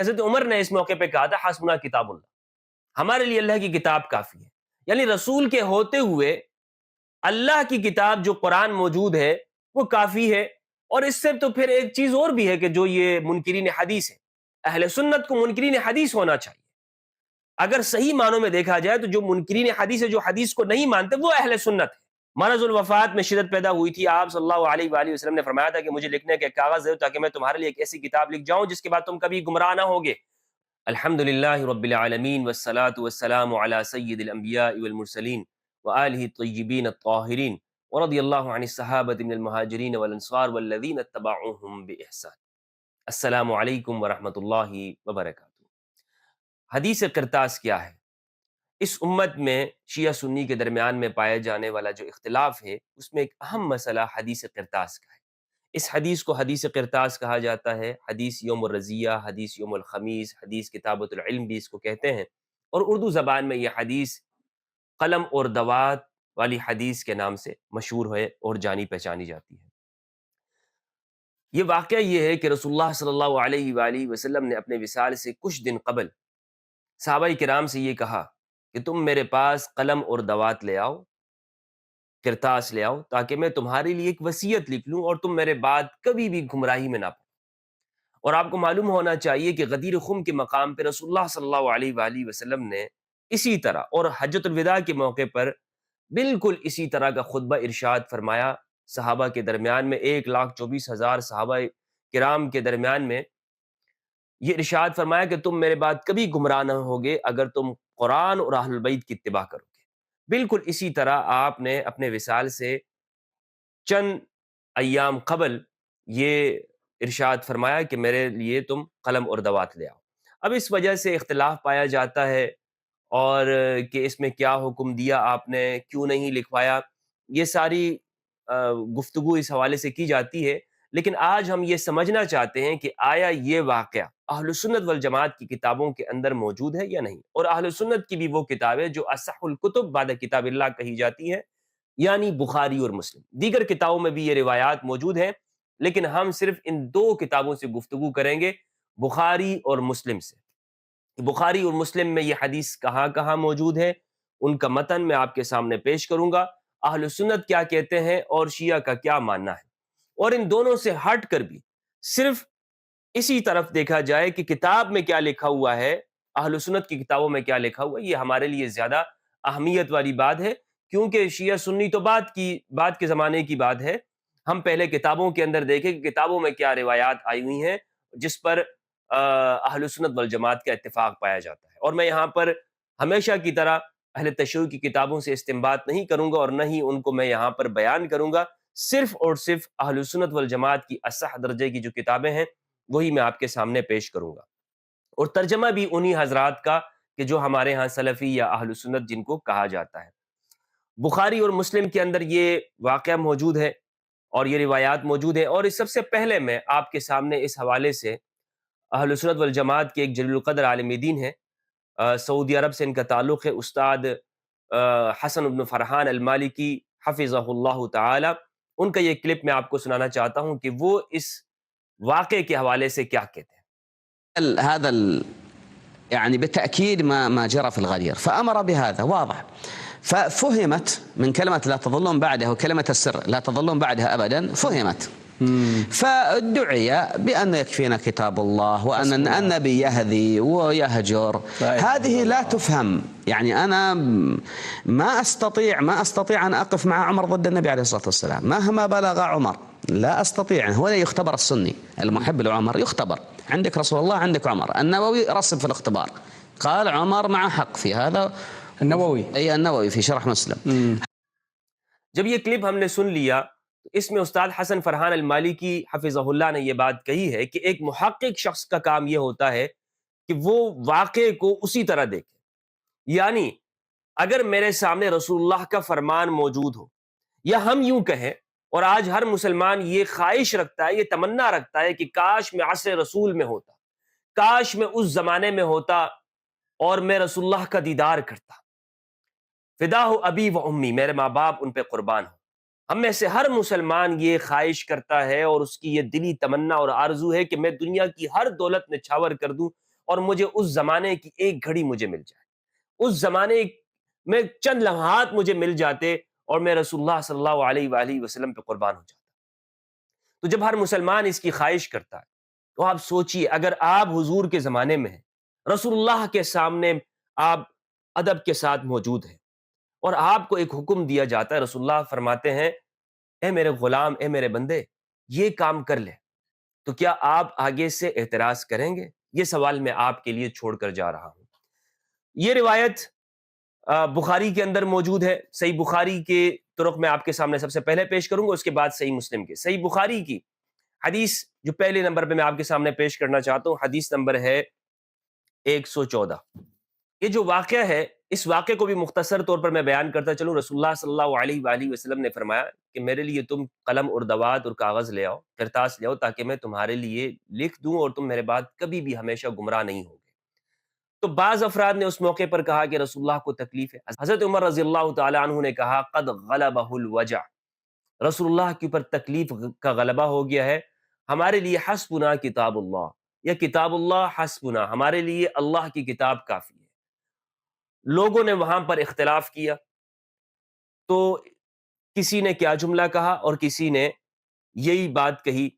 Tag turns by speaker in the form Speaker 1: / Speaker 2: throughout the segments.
Speaker 1: حضرت عمر نے اس موقع پہ کہا تھا حسبنا کتاب اللہ، ہمارے لیے اللہ کی کتاب کافی ہے. یعنی رسول کے ہوتے ہوئے اللہ کی کتاب جو قرآن موجود ہے وہ کافی ہے. اور اس سے تو پھر ایک چیز اور بھی ہے کہ جو یہ منکرین حدیث ہے، اہل سنت کو منکرین حدیث ہونا چاہیے. اگر صحیح معنوں میں دیکھا جائے تو جو منکرین حدیث ہے، جو حدیث کو نہیں مانتے، وہ اہل سنت ہے. مرض الوفات میں شدت پیدا ہوئی تھی، آپ صلی اللہ علیہ وآلہ وسلم نے فرمایا تھا کہ مجھے لکھنے کا ایک کاغذ دے تاکہ میں تمہارے لیے ایک ایسی کتاب لکھ جاؤں جس کے بعد تم کبھی گمراہ نہ ہوگے. الحمدللہ رب العالمین والصلاة والسلام علی سید الانبیاء والمرسلین وآلہ الطیبین الطاہرین ورضی اللہ عن الصحابۃ من المہاجرین والانصار والذین اتبعوہم بإحسان. السلام علیکم ورحمۃ اللہ وبرکاتہ. حدیث قرطاس کیا ہے؟ اس امت میں شیعہ سنی کے درمیان میں پائے جانے والا جو اختلاف ہے، اس میں ایک اہم مسئلہ حدیث قرطاس کا ہے. اس حدیث کو حدیث قرطاس کہا جاتا ہے، حدیث یوم الرزیہ، حدیث یوم الخمیس، حدیث کتابۃ العلم بھی اس کو کہتے ہیں. اور اردو زبان میں یہ حدیث قلم اور دوات والی حدیث کے نام سے مشہور ہے اور جانی پہچانی جاتی ہے. یہ واقعہ یہ ہے کہ رسول اللہ صلی اللہ علیہ وآلہ وسلم نے اپنے وصال سے کچھ دن قبل صحابہ کرام سے یہ کہا کہ تم میرے پاس قلم اور دوات لے آؤ، قرطاس لے آؤ، تاکہ میں تمہارے لیے ایک وصیت لکھ لوں اور تم میرے بعد کبھی بھی گمراہی میں نہ پڑو. اور آپ کو معلوم ہونا چاہیے کہ غدیر خم کے مقام پہ رسول اللہ صلی اللہ علیہ وآلہ وسلم نے اسی طرح اور حجۃ الوداع کے موقع پر بالکل اسی طرح کا خطبہ ارشاد فرمایا. صحابہ کے درمیان میں 1,24,000 صحابہ کرام کے درمیان میں یہ ارشاد فرمایا کہ تم میرے بعد کبھی گمراہ نہ ہوگے اگر تم قرآن اور اہل البیت کی اتباع کرو گے. بالکل اسی طرح آپ نے اپنے وصال سے چند ایام قبل یہ ارشاد فرمایا کہ میرے لیے تم قلم اور دوات لے آؤ. اب اس وجہ سے اختلاف پایا جاتا ہے اور کہ اس میں کیا حکم دیا آپ نے، کیوں نہیں لکھوایا، یہ ساری گفتگو اس حوالے سے کی جاتی ہے. لیکن آج ہم یہ سمجھنا چاہتے ہیں کہ آیا یہ واقعہ اہل سنت والجماعت کی کتابوں کے اندر موجود ہے یا نہیں. اور اہل سنت کی بھی وہ کتابیں جو اصح الکتب بعد کتاب اللہ کہی جاتی ہیں، یعنی بخاری اور مسلم. دیگر کتابوں میں بھی یہ روایات موجود ہیں، لیکن ہم صرف ان دو کتابوں سے گفتگو کریں گے، بخاری اور مسلم سے. بخاری اور مسلم میں یہ حدیث کہاں کہاں موجود ہے، ان کا متن میں آپ کے سامنے پیش کروں گا، اہل سنت کیا کہتے ہیں اور شیعہ کا کیا ماننا ہے. اور ان دونوں سے ہٹ کر بھی صرف اسی طرف دیکھا جائے کہ کتاب میں کیا لکھا ہوا ہے، اہل سنت کی کتابوں میں کیا لکھا ہوا ہے، یہ ہمارے لیے زیادہ اہمیت والی بات ہے. کیونکہ شیعہ سنی تو بعد کے زمانے کی بات ہے. ہم پہلے کتابوں کے اندر دیکھیں کہ کتابوں میں کیا روایات آئی ہوئی ہیں جس پر اہل سنت والجماعت کا اتفاق پایا جاتا ہے. اور میں یہاں پر ہمیشہ کی طرح اہل تشیع کی کتابوں سے استنباط نہیں کروں گا اور نہ ہی ان کو میں یہاں پر بیان کروں گا. صرف اور صرف اہل سنت والجماعت کی اصح درجے کی جو کتابیں ہیں وہی میں آپ کے سامنے پیش کروں گا، اور ترجمہ بھی انہی حضرات کا کہ جو ہمارے ہاں سلفی یا اہل سنت جن کو کہا جاتا ہے. بخاری اور مسلم کے اندر یہ واقعہ موجود ہے اور یہ روایات موجود ہیں. اور اس سب سے پہلے میں آپ کے سامنے اس حوالے سے اہل سنت والجماعت کے ایک جلیل القدر عالم دین ہے، سعودی عرب سے ان کا تعلق ہے، استاد حسن بن فرحان المالکی حفظہ اللہ تعالی. ان کا یہ کلپ میں آپ کو سنانا چاہتا ہوں کہ وہ اس واقعے کے حوالے سے کیا کہتے ہیں.
Speaker 2: يعني بالتأكيد ما جرى في الغدير، فأمر بهذا واضح. ففهمت من كلمة لا تظلون بعدها وكلمة السر لا تظلون بعدها أبدا، فهمت. فادعي بأن يكفينا كتاب الله وأن النبي يهدي ويهجر. هذه لا تفهم. يعني أنا ما أستطيع أن أقف مع عمر ضد النبي عليه الصلاة والسلام مهما بلغ عمر، لا أستطيع. هو يختبر السني المحب لعمر يختبر، عندك رسول الله عندك عمر. النووي رسب في الاختبار قال عمر مع حق في هذا، النووي في شرح مسلم.
Speaker 1: جب یہ کلپ ہم نے سن لیا تو اس میں استاد حسن فرحان المالکی حفظہ اللہ نے یہ بات کہی ہے کہ ایک محقق شخص کا کام یہ ہوتا ہے کہ وہ واقعے کو اسی طرح دیکھے. یعنی اگر میرے سامنے رسول اللہ کا فرمان موجود ہو، یا ہم یوں کہیں، اور آج ہر مسلمان یہ خواہش رکھتا ہے، یہ تمنا رکھتا ہے کہ کاش میں عصر رسول میں ہوتا، کاش میں اس زمانے میں ہوتا اور میں رسول اللہ کا دیدار کرتا. فدا ہو ابی و امی، میرے ماں باپ ان پہ قربان ہو. ہم میں سے ہر مسلمان یہ خواہش کرتا ہے اور اس کی یہ دلی تمنا اور آرزو ہے کہ میں دنیا کی ہر دولت نچھاور کر دوں اور مجھے اس زمانے کی ایک گھڑی مجھے مل جائے، اس زمانے میں چند لمحات مجھے مل جاتے اور میں رسول اللہ صلی اللہ علیہ وآلہ وسلم پہ قربان ہو جاتا۔ تو جب ہر مسلمان اس کی خواہش کرتا ہے تو آپ سوچئے، اگر آپ حضور کے زمانے میں ہیں، رسول اللہ کے سامنے آپ ادب کے ساتھ موجود ہیں اور آپ کو ایک حکم دیا جاتا ہے، رسول اللہ فرماتے ہیں اے میرے غلام، اے میرے بندے، یہ کام کر لے، تو کیا آپ آگے سے اعتراض کریں گے؟ یہ سوال میں آپ کے لیے چھوڑ کر جا رہا ہوں۔ یہ روایت بخاری کے اندر موجود ہے۔ صحیح بخاری کے طرق میں آپ کے سامنے سب سے پہلے پیش کروں گا، اس کے بعد صحیح مسلم کے۔ صحیح بخاری کی حدیث جو پہلے نمبر پہ میں آپ کے سامنے پیش کرنا چاہتا ہوں، حدیث نمبر ہے 114۔ یہ جو واقعہ ہے، اس واقعے کو بھی مختصر طور پر میں بیان کرتا چلوں۔ رسول اللہ صلی اللہ علیہ وآلہ وسلم نے فرمایا کہ میرے لیے تم قلم اور دوات اور کاغذ لے آؤ، کرتاس لے آؤ، تاکہ میں تمہارے لیے لکھ دوں اور تم میرے بعد کبھی بھی ہمیشہ گمراہ نہیں ہوگے۔ تو بعض افراد نے اس موقع پر کہا کہ رسول اللہ کو تکلیف ہے۔ حضرت عمر رضی اللہ تعالی عنہ نے کہا قد غلبہ الوجع، رسول اللہ کے اوپر تکلیف کا غلبہ ہو گیا ہے، ہمارے لیے حسبنا کتاب اللہ، یا کتاب اللہ حسبنا، ہمارے لیے اللہ کی کتاب کافی ہے۔ لوگوں نے وہاں پر اختلاف کیا، تو کسی نے کیا جملہ کہا اور کسی نے یہی بات کہی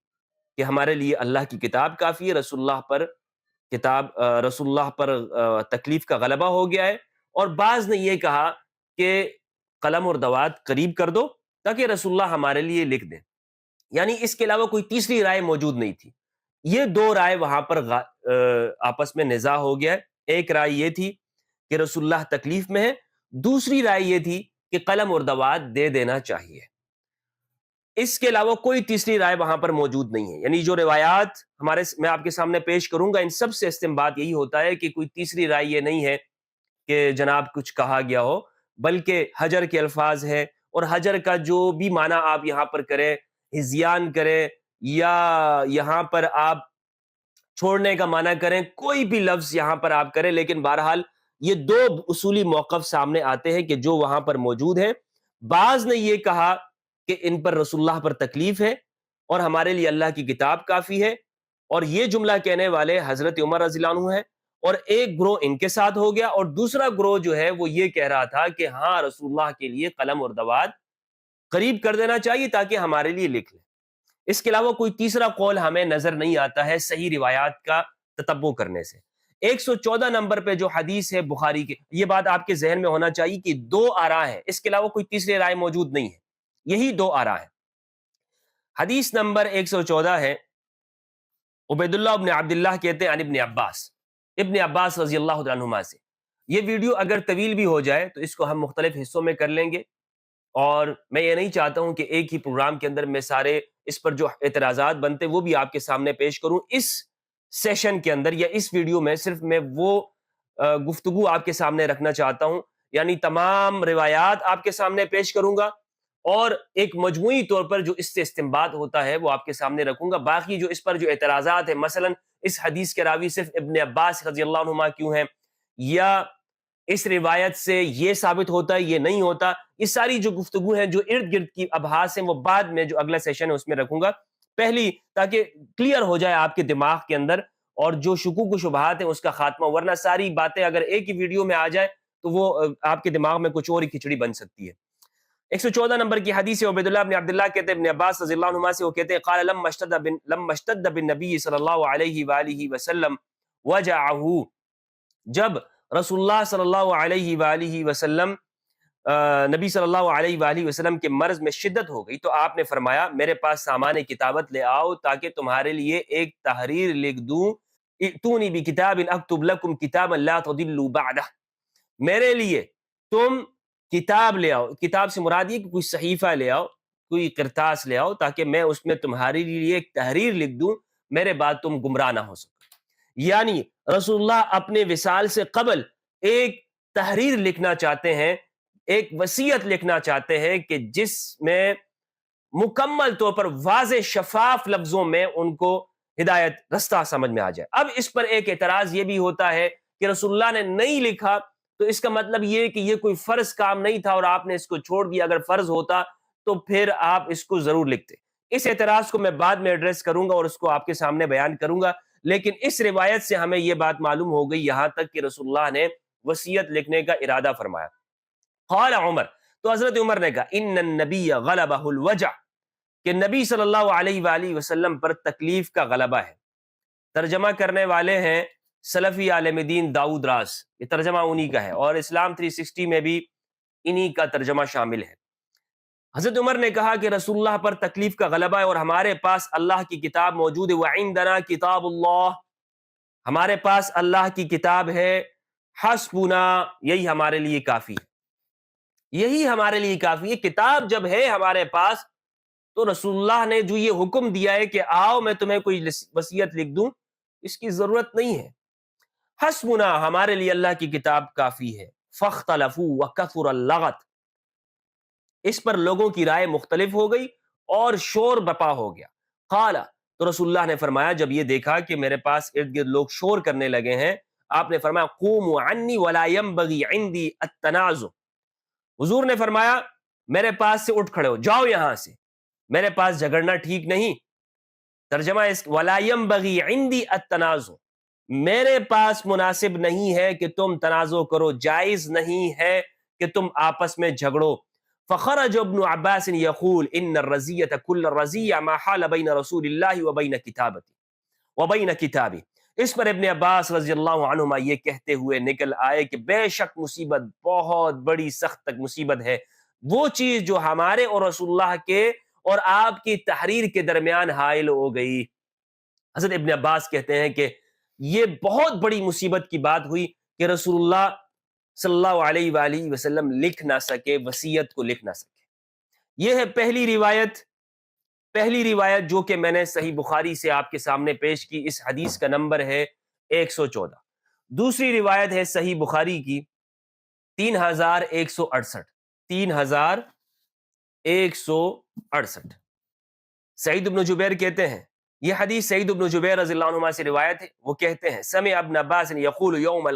Speaker 1: کہ ہمارے لیے اللہ کی کتاب کافی ہے، رسول اللہ پر تکلیف کا غلبہ ہو گیا ہے۔ اور بعض نے یہ کہا کہ قلم اور دوات قریب کر دو تاکہ رسول اللہ ہمارے لیے لکھ دیں، یعنی اس کے علاوہ کوئی تیسری رائے موجود نہیں تھی۔ یہ دو رائے وہاں پر آپس میں نزاع ہو گیا ہے۔ ایک رائے یہ تھی کہ رسول اللہ تکلیف میں ہے، دوسری رائے یہ تھی کہ قلم اور دوات دے دینا چاہیے۔ اس کے علاوہ کوئی تیسری رائے وہاں پر موجود نہیں ہے، یعنی جو روایات میں آپ کے سامنے پیش کروں گا، ان سب سے استنباط یہی ہوتا ہے کہ کوئی تیسری رائے یہ نہیں ہے کہ جناب کچھ کہا گیا ہو، بلکہ حجر کے الفاظ ہے، اور حجر کا جو بھی معنی آپ یہاں پر کریں، ہزیان کریں یا یہاں پر آپ چھوڑنے کا معنی کریں، کوئی بھی لفظ یہاں پر آپ کریں، لیکن بہرحال یہ دو اصولی موقف سامنے آتے ہیں کہ جو وہاں پر موجود ہیں۔ بعض نے یہ کہا کہ ان پر رسول اللہ پر تکلیف ہے اور ہمارے لیے اللہ کی کتاب کافی ہے، اور یہ جملہ کہنے والے حضرت عمر رضی اللہ عنہ ہیں، اور ایک گروہ ان کے ساتھ ہو گیا، اور دوسرا گروہ جو ہے وہ یہ کہہ رہا تھا کہ ہاں رسول اللہ کے لیے قلم اور دوات قریب کر دینا چاہیے تاکہ ہمارے لیے لکھ لیں۔ اس کے علاوہ کوئی تیسرا قول ہمیں نظر نہیں آتا ہے صحیح روایات کا تتبع کرنے سے۔ 114 نمبر پہ جو حدیث ہے بخاری کی، یہ بات آپ کے ذہن میں ہونا چاہیے کہ دو آراء ہیں، اس کے علاوہ کوئی تیسری رائے موجود نہیں ہے، یہی دو آراء ہیں۔ حدیث نمبر 114 ہے، عبید اللہ ابن عبداللہ کہتے ہیں عن ابن عباس رضی اللہ عنہما سے۔ یہ ویڈیو اگر طویل بھی ہو جائے تو اس کو ہم مختلف حصوں میں کر لیں گے، اور میں یہ نہیں چاہتا ہوں کہ ایک ہی پروگرام کے اندر میں سارے اس پر جو اعتراضات بنتے وہ بھی آپ کے سامنے پیش کروں۔ اس سیشن کے اندر یا اس ویڈیو میں صرف میں وہ گفتگو آپ کے سامنے رکھنا چاہتا ہوں، یعنی تمام روایات آپ کے سامنے پیش کروں گا، اور ایک مجموعی طور پر جو اس سے استنباط ہوتا ہے وہ آپ کے سامنے رکھوں گا۔ باقی جو اس پر جو اعتراضات ہیں، مثلا اس حدیث کے راوی صرف ابن عباس رضی اللہ عنہما کیوں ہیں، یا اس روایت سے یہ ثابت ہوتا ہے یہ نہیں ہوتا، یہ ساری جو گفتگو ہیں، جو ارد گرد کی ابحاث ہیں، وہ بعد میں جو اگلا سیشن ہے اس میں رکھوں گا، پہلی تاکہ کلیئر ہو جائے آپ کے دماغ کے اندر، اور جو شکوک و شبہات ہیں اس کا خاتمہ، ورنہ ساری باتیں اگر ایک ہی ویڈیو میں آ جائے تو وہ آپ کے دماغ میں کچھ اور ہی کھچڑی بن سکتی ہے۔ 114 نمبر کی حدیث ہے، عبید اللہ بن عبداللہ کہتے ہیں ابن عباس رضی اللہ عنہما سے، وہ کہتے ہیں قال لما اشتد بالنبی صلی اللہ علیہ وآلہ وسلم وجعہ، جب رسول اللہ صلی اللہ علیہ وآلہ وسلم نبی صلی اللہ علیہ وآلہ وسلم کے مرض میں شدت ہو گئی تو آپ نے فرمایا میرے پاس سامان کتابت لے آؤ تاکہ تمہارے لیے ایک تحریر لکھ دوں، ائتونی بکتاب اکتب لکم کتابا لا تضلوا بعدہ، میرے لیے تم کتاب لے آؤ، کتاب سے مراد یہ کہ کوئی صحیفہ لے آؤ، کوئی کرتاس لے آؤ، تاکہ میں اس میں تمہارے لیے ایک تحریر لکھ دوں، میرے بعد تم گمراہ نہ ہو سکو۔ یعنی رسول اللہ اپنے وصال سے قبل ایک تحریر لکھنا چاہتے ہیں، ایک وصیت لکھنا چاہتے ہیں کہ جس میں مکمل طور پر واضح شفاف لفظوں میں ان کو ہدایت رستہ سمجھ میں آ جائے۔ اب اس پر ایک اعتراض یہ بھی ہوتا ہے کہ رسول اللہ نے نہیں لکھا تو اس کا مطلب یہ کہ یہ کوئی فرض کام نہیں تھا اور آپ نے اس کو چھوڑ دیا، اگر فرض ہوتا تو پھر آپ اس کو ضرور لکھتے۔ اس اعتراض کو میں بعد میں ایڈریس کروں گا اور اس کو آپ کے سامنے بیان کروں گا، لیکن اس روایت سے ہمیں یہ بات معلوم ہو گئی یہاں تک کہ رسول اللہ نے وصیت لکھنے کا ارادہ فرمایا. قال عمر، تو حضرت عمر نے کہا ان النبی غلبہ الوجع، کہ نبی صلی اللہ علیہ وآلہ وسلم پر تکلیف کا غلبہ ہے. ترجمہ کرنے والے ہیں سلفی عالم دین داؤد راس، یہ ترجمہ انہی کا ہے، اور اسلام 360 میں بھی انہی کا ترجمہ شامل ہے. حضرت عمر نے کہا کہ رسول اللہ پر تکلیف کا غلبہ ہے اور ہمارے پاس اللہ کی کتاب موجود ہے. وعندنا کتاب اللہ، ہمارے پاس اللہ کی کتاب ہے. حسبنا، یہی ہمارے لیے کافی ہے، یہی ہمارے لیے کافی ہے. کتاب جب ہے ہمارے پاس تو رسول اللہ نے جو یہ حکم دیا ہے کہ آؤ میں تمہیں کوئی وصیت لکھ دوں، اس کی ضرورت نہیں ہے. حسبنا، ہمارے لیے اللہ کی کتاب کافی ہے. فاختلفوا وکثر اللغط، اس پر لوگوں کی رائے مختلف ہو گئی اور شور بپا ہو گیا. قال، تو رسول اللہ نے فرمایا جب یہ دیکھا کہ میرے پاس ارد گرد لوگ شور کرنے لگے ہیں، آپ نے فرمایا قوموا عنی ولا ينبغي عندي التنازع. حضور نے فرمایا میرے پاس سے اٹھ کھڑے ہو جاؤ، یہاں سے، میرے پاس جھگڑنا ٹھیک نہیں. ترجمہ اس ولا ينبغي عندي التنازع، میرے پاس مناسب نہیں ہے کہ تم تنازع کرو، جائز نہیں ہے کہ تم آپس میں جھگڑو. فخرج ابن عباس يقول ان الرزية كل الرزية ما حال بين رسول الله وبين كتابه. اس پر ابن عباس رضی اللہ عنہما یہ کہتے ہوئے نکل آئے کہ بے شک مصیبت، بہت بڑی سخت تک مصیبت ہے وہ چیز جو ہمارے اور رسول اللہ کے اور آپ کی تحریر کے درمیان حائل ہو گئی. حضرت ابن عباس کہتے ہیں کہ یہ بہت بڑی مصیبت کی بات ہوئی کہ رسول اللہ صلی اللہ علیہ وآلہ وسلم لکھ نہ سکے، وصیت کو لکھ نہ سکے. یہ ہے پہلی روایت جو کہ میں نے صحیح بخاری سے آپ کے سامنے پیش کی. اس حدیث کا نمبر ہے 114. دوسری روایت ہے صحیح بخاری کی 3168. سعید بن جبیر کہتے ہیں، یہ حدیث سعید بن جبیر رضی اللہ عنہما سے روایت ہے. وہ کہتے ہیں سمع ابن عباس یقول یوم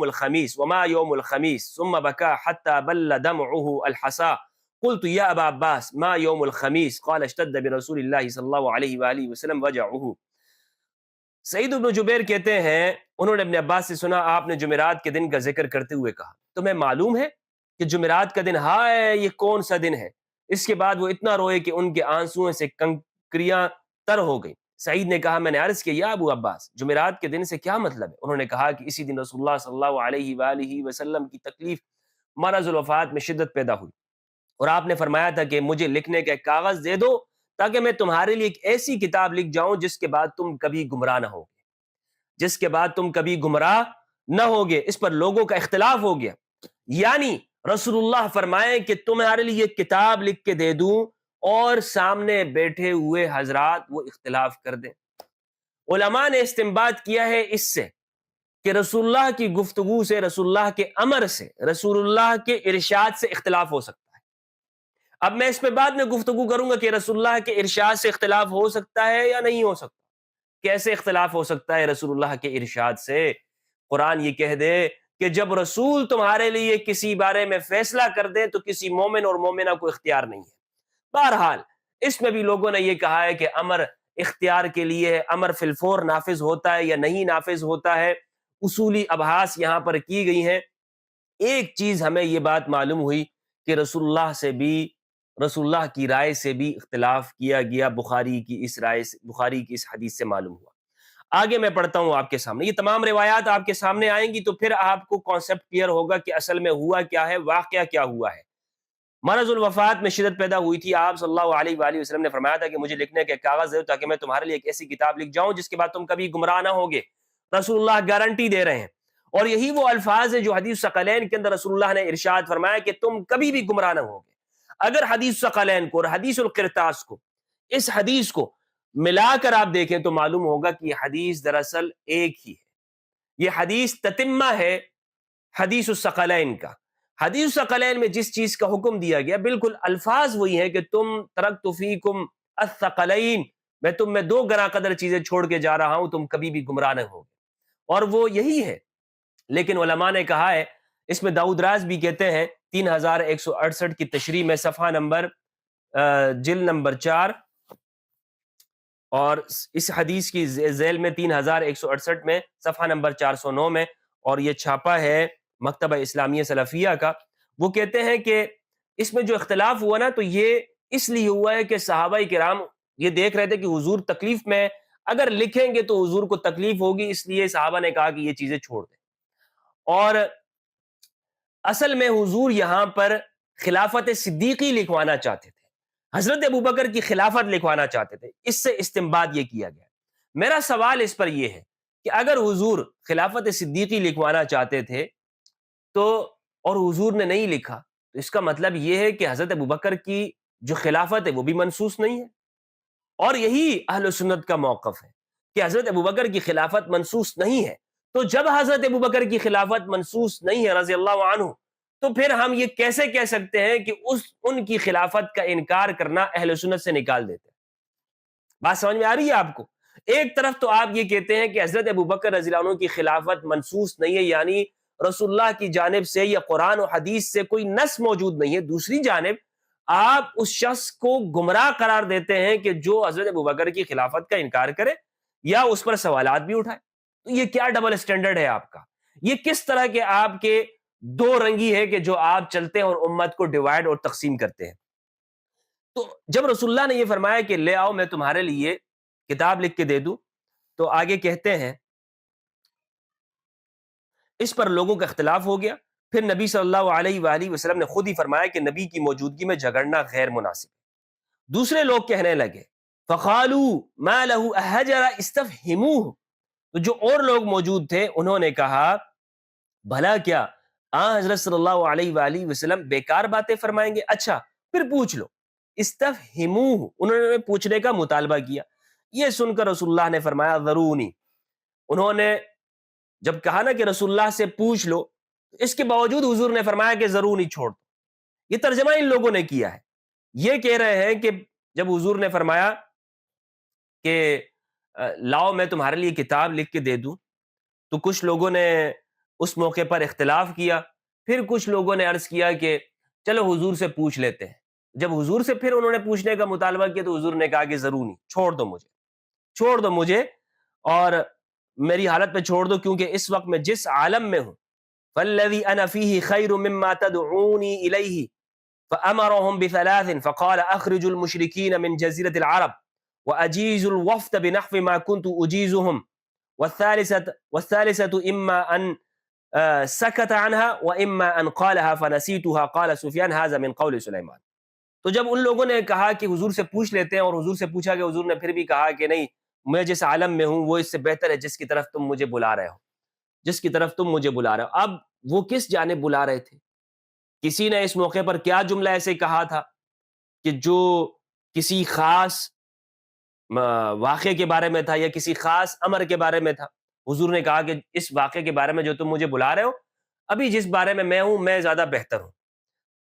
Speaker 1: الخمیس وما یوم الخمیس ثم بکا حتی بل دمعه الحصا. قلت یا ابا عباس ما یوم الخمیس قال اشتد برسول اللہ صلی اللہ علیہ وآلہ وسلم وجعه. سعید بن جبیر کہتے ہیں انہوں نے ابن عباس سے سنا آپ نے جمعرات کے دن کا ذکر کرتے ہوئے کہا تمہیں معلوم ہے کہ جمعرات کا دن ہائے یہ کون سا دن ہے. اس کے بعد وہ اتنا روئے کہ ان کے آنسوؤں سے کنکریاں تر ہو گئی. سعید نے کہا میں نے عرض کیا یا ابو عباس جمعرات کے دن سے کیا مطلب ہے؟ انہوں نے کہا کہ اسی دن رسول اللہ صلی اللہ علیہ وآلہ وسلم کی تکلیف مرض الوفات میں شدت پیدا ہوئی اور آپ نے فرمایا تھا کہ مجھے لکھنے کا ایک کاغذ دے دو تاکہ میں تمہارے لیے ایک ایسی کتاب لکھ جاؤں جس کے بعد تم کبھی گمراہ نہ ہوگے، جس کے بعد تم کبھی گمراہ نہ ہوگے. اس پر لوگوں کا اختلاف ہو گیا، یعنی رسول اللہ فرمائیں کہ تمہارے لیے ایک کتاب لکھ کے دے دوں اور سامنے بیٹھے ہوئے حضرات وہ اختلاف کر دیں. علماء نے استنباط کیا ہے اس سے کہ رسول اللہ کی گفتگو سے، رسول اللہ کے امر سے، رسول اللہ کے ارشاد سے اختلاف ہو سکتا ہے. اب میں اس پہ بعد میں گفتگو کروں گا کہ رسول اللہ کے ارشاد سے اختلاف ہو سکتا ہے یا نہیں ہو سکتا. کیسے اختلاف ہو سکتا ہے رسول اللہ کے ارشاد سے؟ قرآن یہ کہہ دے کہ جب رسول تمہارے لیے کسی بارے میں فیصلہ کر دیں تو کسی مومن اور مومنہ کو اختیار نہیں ہے. بہرحال اس میں بھی لوگوں نے یہ کہا ہے کہ امر اختیار کے لیے ہے، امر فی الفور نافذ ہوتا ہے یا نہیں نافذ ہوتا ہے. اصولی ابحاث یہاں پر کی گئی ہیں. ایک چیز ہمیں یہ بات معلوم ہوئی کہ رسول اللہ کی رائے سے بھی اختلاف کیا گیا. بخاری کی اس حدیث سے معلوم ہوا. آگے میں پڑھتا ہوں آپ کے سامنے، یہ تمام روایات آپ کے سامنے آئیں گی تو پھر آپ کو کانسیپٹ کلیئر ہوگا کہ اصل میں ہوا کیا ہے، واقعہ کیا ہوا ہے. مرض الوفات میں شدت پیدا ہوئی تھی. آپ صلی اللہ علیہ وآلہ وسلم نے فرمایا تھا کہ مجھے لکھنے کا کاغذ دے تاکہ میں تمہارے لیے ایک ایسی کتاب لکھ جاؤں جس کے بعد تم کبھی گمراہ نہ ہوگے. رسول اللہ گارنٹی دے رہے ہیں اور یہی وہ الفاظ ہیں جو حدیث ثقلین کے اندر رسول اللہ نے ارشاد فرمایا کہ تم کبھی بھی گمراہ نہ ہوگے. اگر حدیث ثقلین کو اور حدیث القرطاس کو، اس حدیث کو ملا کر آپ دیکھیں تو معلوم ہوگا کہ یہ حدیث دراصل ایک ہی ہے. یہ حدیث تتمہ ہے حدیث الثقلین کا. حدیث الثقلین میں جس چیز کا حکم دیا گیا بالکل الفاظ وہی ہیں کہ تم ترکت فیکم الثقلین، میں تم میں دو گراں قدر چیزیں چھوڑ کے جا رہا ہوں، تم کبھی بھی گمراہ نہ ہوگے. اور وہ یہی ہے. لیکن علماء نے کہا ہے، اس میں داؤد راز بھی کہتے ہیں 3168 کی تشریح میں صفحہ نمبر جلد نمبر 4 اور اس حدیث کی ذیل میں 3168 میں صفحہ نمبر 409 میں، اور یہ چھاپا ہے مکتبہ اسلامیہ سلفیہ کا، وہ کہتے ہیں کہ اس میں جو اختلاف ہوا نا تو یہ اس لیے ہوا ہے کہ صحابہ کرام یہ دیکھ رہے تھے کہ حضور تکلیف میں، اگر لکھیں گے تو حضور کو تکلیف ہوگی، اس لیے صحابہ نے کہا کہ یہ چیزیں چھوڑ دیں۔ اور اصل میں حضور یہاں پر خلافت صدیقی لکھوانا چاہتے تھے، حضرت ابوبکر کی خلافت لکھوانا چاہتے تھے، اس سے استنباط یہ کیا گیا۔ میرا سوال اس پر یہ ہے کہ اگر حضور خلافت صدیقی لکھوانا چاہتے تھے تو اور حضور نے نہیں لکھا، تو اس کا مطلب یہ ہے کہ حضرت ابوبکر کی جو خلافت ہے وہ بھی منسوخ نہیں ہے، اور یہی اہل سنت کا موقف ہے کہ حضرت ابوبکر کی خلافت منسوخ نہیں ہے۔ تو جب حضرت ابوبکر کی خلافت منسوخ نہیں ہے رضی اللہ عنہ، تو پھر ہم یہ کیسے کہہ سکتے ہیں کہ ان کی خلافت کا انکار کرنا اہل سنت سے نکال دیتے ہیں؟ بات سمجھ میں آ رہی ہے آپ کو؟ ایک طرف تو آپ یہ کہتے ہیں کہ حضرت ابوبکر رضی اللہ عنہ کی خلافت منسوخ نہیں ہے، یعنی رسول اللہ کی جانب سے یا قرآن و حدیث سے کوئی نص موجود نہیں ہے، دوسری جانب آپ اس شخص کو گمراہ قرار دیتے ہیں کہ جو حضرت ابوبکر کی خلافت کا انکار کرے یا اس پر سوالات بھی اٹھائے۔ تو یہ کیا ڈبل سٹینڈرڈ ہے آپ کا؟ یہ کس طرح کے آپ کے دو رنگی ہے کہ جو آپ چلتے ہیں اور امت کو ڈیوائیڈ اور تقسیم کرتے ہیں؟ تو جب رسول اللہ نے یہ فرمایا کہ لے آؤ میں تمہارے لیے کتاب لکھ کے دے دوں، تو آگے کہتے ہیں اس پر لوگوں کا اختلاف ہو گیا۔ پھر نبی صلی اللہ علیہ وآلہ وسلم نے خود ہی فرمایا کہ نبی کی موجودگی میں جھگڑنا غیر مناسب ہے۔ دوسرے لوگ کہنے لگے فَقَالُوا مَا لَهُ أَحَجَرَ اسْتَفْهِمُوهُ، تو جو اور لوگ موجود تھے انہوں نے کہا بھلا کیا حضرت صلی اللہ علیہ وآلہ وسلم بیکار باتیں فرمائیں گے؟ اچھا پھر پوچھ لو۔ استفہموہ، انہوں نے پوچھنے کا مطالبہ کیا۔ یہ سن کر رسول اللہ نے فرمایا ذرونی، انہوں نے جب کہا نا کہ رسول اللہ سے پوچھ لو، اس کے باوجود حضور نے فرمایا کہ ضرور نہیں چھوڑ دو۔ یہ ترجمہ ان لوگوں نے کیا ہے، یہ کہہ رہے ہیں کہ جب حضور نے فرمایا کہ لاؤ میں تمہارے لیے کتاب لکھ کے دے دوں، تو کچھ لوگوں نے اس موقع پر اختلاف کیا، پھر کچھ لوگوں نے عرض کیا کہ چلو حضور سے پوچھ لیتے ہیں۔ جب حضور سے پھر انہوں نے پوچھنے کا مطالبہ کیا تو حضور نے کہا کہ ضرور نہیں، چھوڑ دو مجھے اور میری حالت پہ چھوڑ دو، کیونکہ اس وقت میں جس عالم میں ہوں فالذی انا فیہ خیر مما تدعونی الیہ فامرهم بثلاث فقال اخرج المشرکین من جزیرۃ العرب واجیز الوفد بنحو ما كنت اجیزهم والثالثة اما ان سکت عنها واما ان قالها فنسیتها قال سفیان هذا من قول سلیمان۔ تو جب ان لوگوں نے کہا کہ حضور سے پوچھ لیتے ہیں اور حضور سے پوچھا کہ حضور نے پھر بھی کہا کہ نہیں، میں جس عالم میں ہوں وہ اس سے بہتر ہے جس کی طرف تم مجھے بلا رہے ہو، اب وہ کس جانب بلا رہے تھے؟ کسی نے اس موقع پر کیا جملہ ایسے کہا تھا کہ جو کسی خاص واقعے کے بارے میں تھا یا کسی خاص امر کے بارے میں تھا؟ حضور نے کہا کہ اس واقعے کے بارے میں جو تم مجھے بلا رہے ہو، ابھی جس بارے میں میں ہوں میں زیادہ بہتر ہوں۔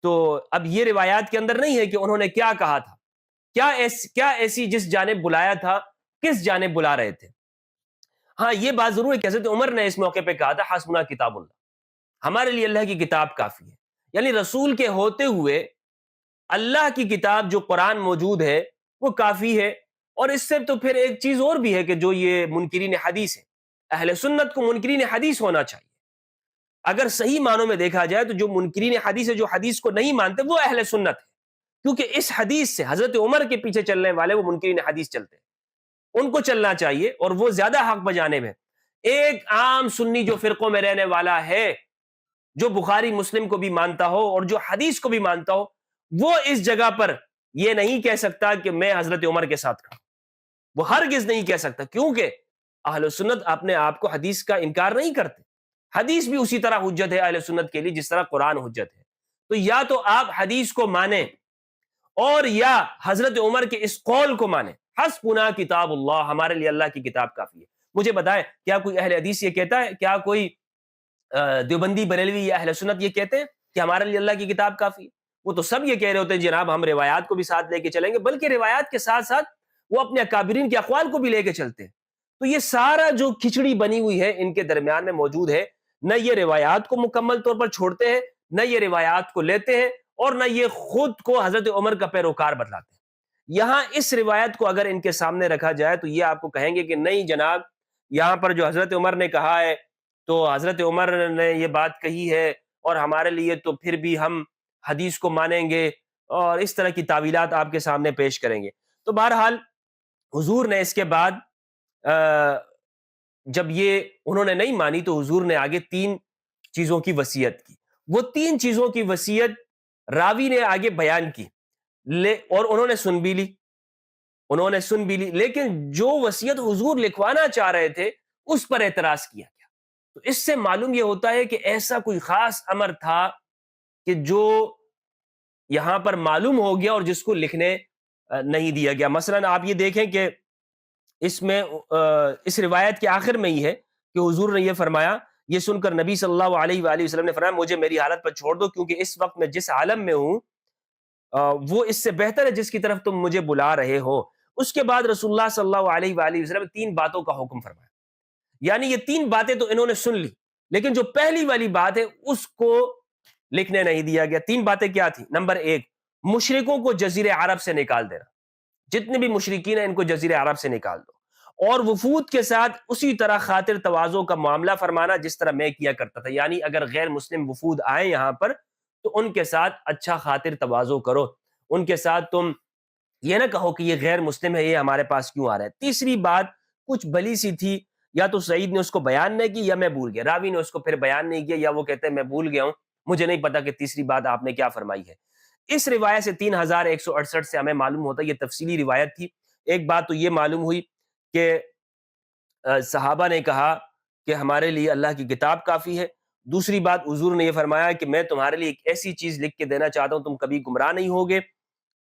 Speaker 1: تو اب یہ روایات کے اندر نہیں ہے کہ انہوں نے کیا کہا تھا، کیا ایسی جس جانب بلایا تھا، کس جانب بلا رہے تھے۔ ہاں یہ بات ضرور ہے کہ حضرت عمر نے اس موقع پہ کہا تھا حسبنا کتاب اللہ، ہمارے لیے اللہ کی کتاب کافی ہے، یعنی رسول کے ہوتے ہوئے اللہ کی کتاب جو قرآن موجود ہے وہ کافی ہے۔ اور اس سے تو پھر ایک چیز اور بھی ہے کہ جو یہ منکرین حدیث ہے، اہل سنت کو منکرین حدیث ہونا چاہیے۔ اگر صحیح معنوں میں دیکھا جائے تو جو منکرین حدیث ہے، جو حدیث کو نہیں مانتے، وہ اہل سنت ہے، کیونکہ اس حدیث سے حضرت عمر کے پیچھے چلنے والے وہ منکرین حدیث چلتے ہیں، ان کو چلنا چاہیے اور وہ زیادہ حق بجانب ہے۔ ایک عام سنی جو فرقوں میں رہنے والا ہے، جو بخاری مسلم کو بھی مانتا ہو اور جو حدیث کو بھی مانتا ہو، وہ اس جگہ پر یہ نہیں کہہ سکتا کہ میں حضرت عمر کے ساتھ کھڑا، وہ ہرگز نہیں کہہ سکتا، کیونکہ اہل سنت اپنے آپ کو حدیث کا انکار نہیں کرتے۔ حدیث بھی اسی طرح حجت ہے اہل سنت کے لیے جس طرح قرآن حجت ہے۔ تو یا تو آپ حدیث کو مانیں اور یا حضرت عمر کے اس قول کو مانیں، حسبنا کتاب اللہ، ہمارے لیے اللہ کی کتاب کافی ہے۔ مجھے بتائیں کیا کوئی اہل حدیث یہ کہتا ہے، کیا کوئی دیوبندی بریلوی یا اہل سنت یہ کہتے ہیں کہ ہمارے لیے اللہ کی کتاب کافی ہے؟ وہ تو سب یہ کہہ رہے ہوتے ہیں جناب ہم روایات کو بھی ساتھ لے کے چلیں گے، بلکہ روایات کے ساتھ ساتھ وہ اپنے اکابرین کے اقوال کو بھی لے کے چلتے ہیں۔ تو یہ سارا جو کھچڑی بنی ہوئی ہے ان کے درمیان میں موجود ہے، نہ یہ روایات کو مکمل طور پر چھوڑتے ہیں، نہ یہ روایات کو لیتے ہیں، اور نہ یہ خود کو حضرت عمر کا پیروکار بتلاتے ہیں۔ یہاں اس روایت کو اگر ان کے سامنے رکھا جائے تو یہ آپ کو کہیں گے کہ نہیں جناب، یہاں پر جو حضرت عمر نے کہا ہے تو حضرت عمر نے یہ بات کہی ہے، اور ہمارے لیے تو پھر بھی ہم حدیث کو مانیں گے، اور اس طرح کی تعویلات آپ کے سامنے پیش کریں گے۔ تو بہرحال حضور نے اس کے بعد جب یہ انہوں نے نہیں مانی تو حضور نے آگے 3 چیزوں کی وصیت کی۔ وہ 3 چیزوں کی وصیت راوی نے آگے بیان کی، اور انہوں نے سن بھی لی، لیکن جو وصیت حضور لکھوانا چاہ رہے تھے اس پر اعتراض کیا گیا۔ تو اس سے معلوم یہ ہوتا ہے کہ ایسا کوئی خاص امر تھا کہ جو یہاں پر معلوم ہو گیا اور جس کو لکھنے نہیں دیا گیا۔ مثلا آپ یہ دیکھیں کہ اس روایت کے آخر میں ہی ہے کہ حضور نے یہ فرمایا، یہ سن کر نبی صلی اللہ علیہ وآلہ وسلم نے فرمایا مجھے میری حالت پر چھوڑ دو، کیونکہ اس وقت میں جس عالم میں ہوں وہ اس سے بہتر ہے جس کی طرف تم مجھے بلا رہے ہو۔ اس کے بعد رسول اللہ صلی اللہ علیہ وآلہ وسلم نے 3 باتوں کا حکم فرمایا، یعنی یہ 3 باتیں تو انہوں نے سن لی، لیکن جو پہلی والی بات ہے اس کو لکھنے نہیں دیا گیا۔ 3 باتیں کیا تھیں؟ نمبر 1، مشرکوں کو جزیرہ عرب سے نکال دینا، جتنے بھی مشرکین ہیں ان کو جزیرہ عرب سے نکال دو، اور وفود کے ساتھ اسی طرح خاطر تواضع کا معاملہ فرمانا جس طرح میں کیا کرتا تھا، یعنی اگر غیر مسلم وفود آئیں یہاں پر تو ان کے ساتھ اچھا خاطر تواضع کرو، ان کے ساتھ تم یہ نہ کہو کہ یہ غیر مسلم ہے، یہ ہمارے پاس کیوں آ رہا ہے۔ تیسری بات کچھ بلی سی تھی، یا تو سعید نے اس کو بیان نہیں کی یا میں بھول گیا، راوی نے اس کو پھر بیان نہیں کیا، یا وہ کہتے ہیں میں بھول گیا ہوں، مجھے نہیں پتا کہ تیسری بات آپ نے کیا فرمائی ہے۔ اس روایت سے 3168 سے ہمیں معلوم ہوتا ہے، یہ تفصیلی روایت تھی۔ ایک بات تو یہ معلوم ہوئی کہ صحابہ نے کہا کہ ہمارے لیے اللہ کی کتاب کافی ہے۔ دوسری بات حضور نے یہ فرمایا کہ میں تمہارے لیے ایک ایسی چیز لکھ کے دینا چاہتا ہوں تم کبھی گمراہ نہیں ہوگے۔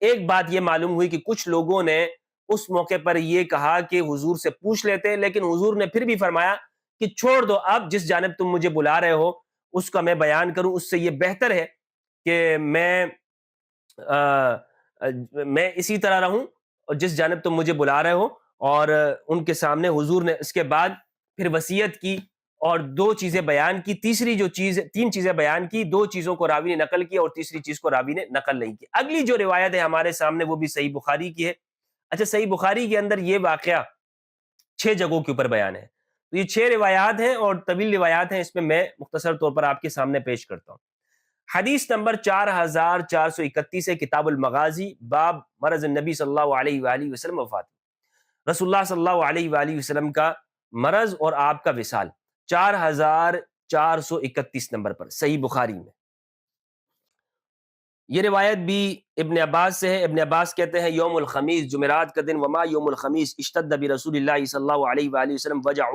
Speaker 1: ایک بات یہ معلوم ہوئی کہ کچھ لوگوں نے اس موقع پر یہ کہا کہ حضور سے پوچھ لیتے، لیکن حضور نے پھر بھی فرمایا کہ چھوڑ دو، اب جس جانب تم مجھے بلا رہے ہو اس کا میں بیان کروں، اس سے یہ بہتر ہے کہ میں اسی طرح رہوں اور جس جانب تم مجھے بلا رہے ہو۔ اور ان کے سامنے حضور نے اس کے بعد پھر وصیت کی اور 2 چیزیں بیان کی، 3 چیزیں بیان کی، 2 چیزوں کو راوی نے نقل کیا اور تیسری چیز کو راوی نے نقل نہیں کی۔ اگلی جو روایت ہے ہمارے سامنے وہ بھی صحیح بخاری کی ہے۔ اچھا، صحیح بخاری کے اندر یہ واقعہ 6 جگہوں کے اوپر بیان ہے، تو یہ 6 روایات ہیں اور طویل روایات ہیں، اس میں مختصر طور پر آپ کے سامنے پیش کرتا ہوں۔ حدیث نمبر 4431 ہے، کتاب المغازی، باب مرض النبی صلی اللہ علیہ وآلہ وسلم وفات، رسول اللہ صلی اللہ علیہ وآلہ وسلم کا مرض اور آپ کا وصال، 4431 نمبر پر صحیح بخاری میں۔ یہ روایت بھی ابن عباس سے ہے۔ ابن عباس کہتے ہیں یوم الخمیس، جمعرات کا دن، وما یوم الخمیس اشتد برسول اللہ صلی اللہ علیہ وآلہ وسلم وجعہ،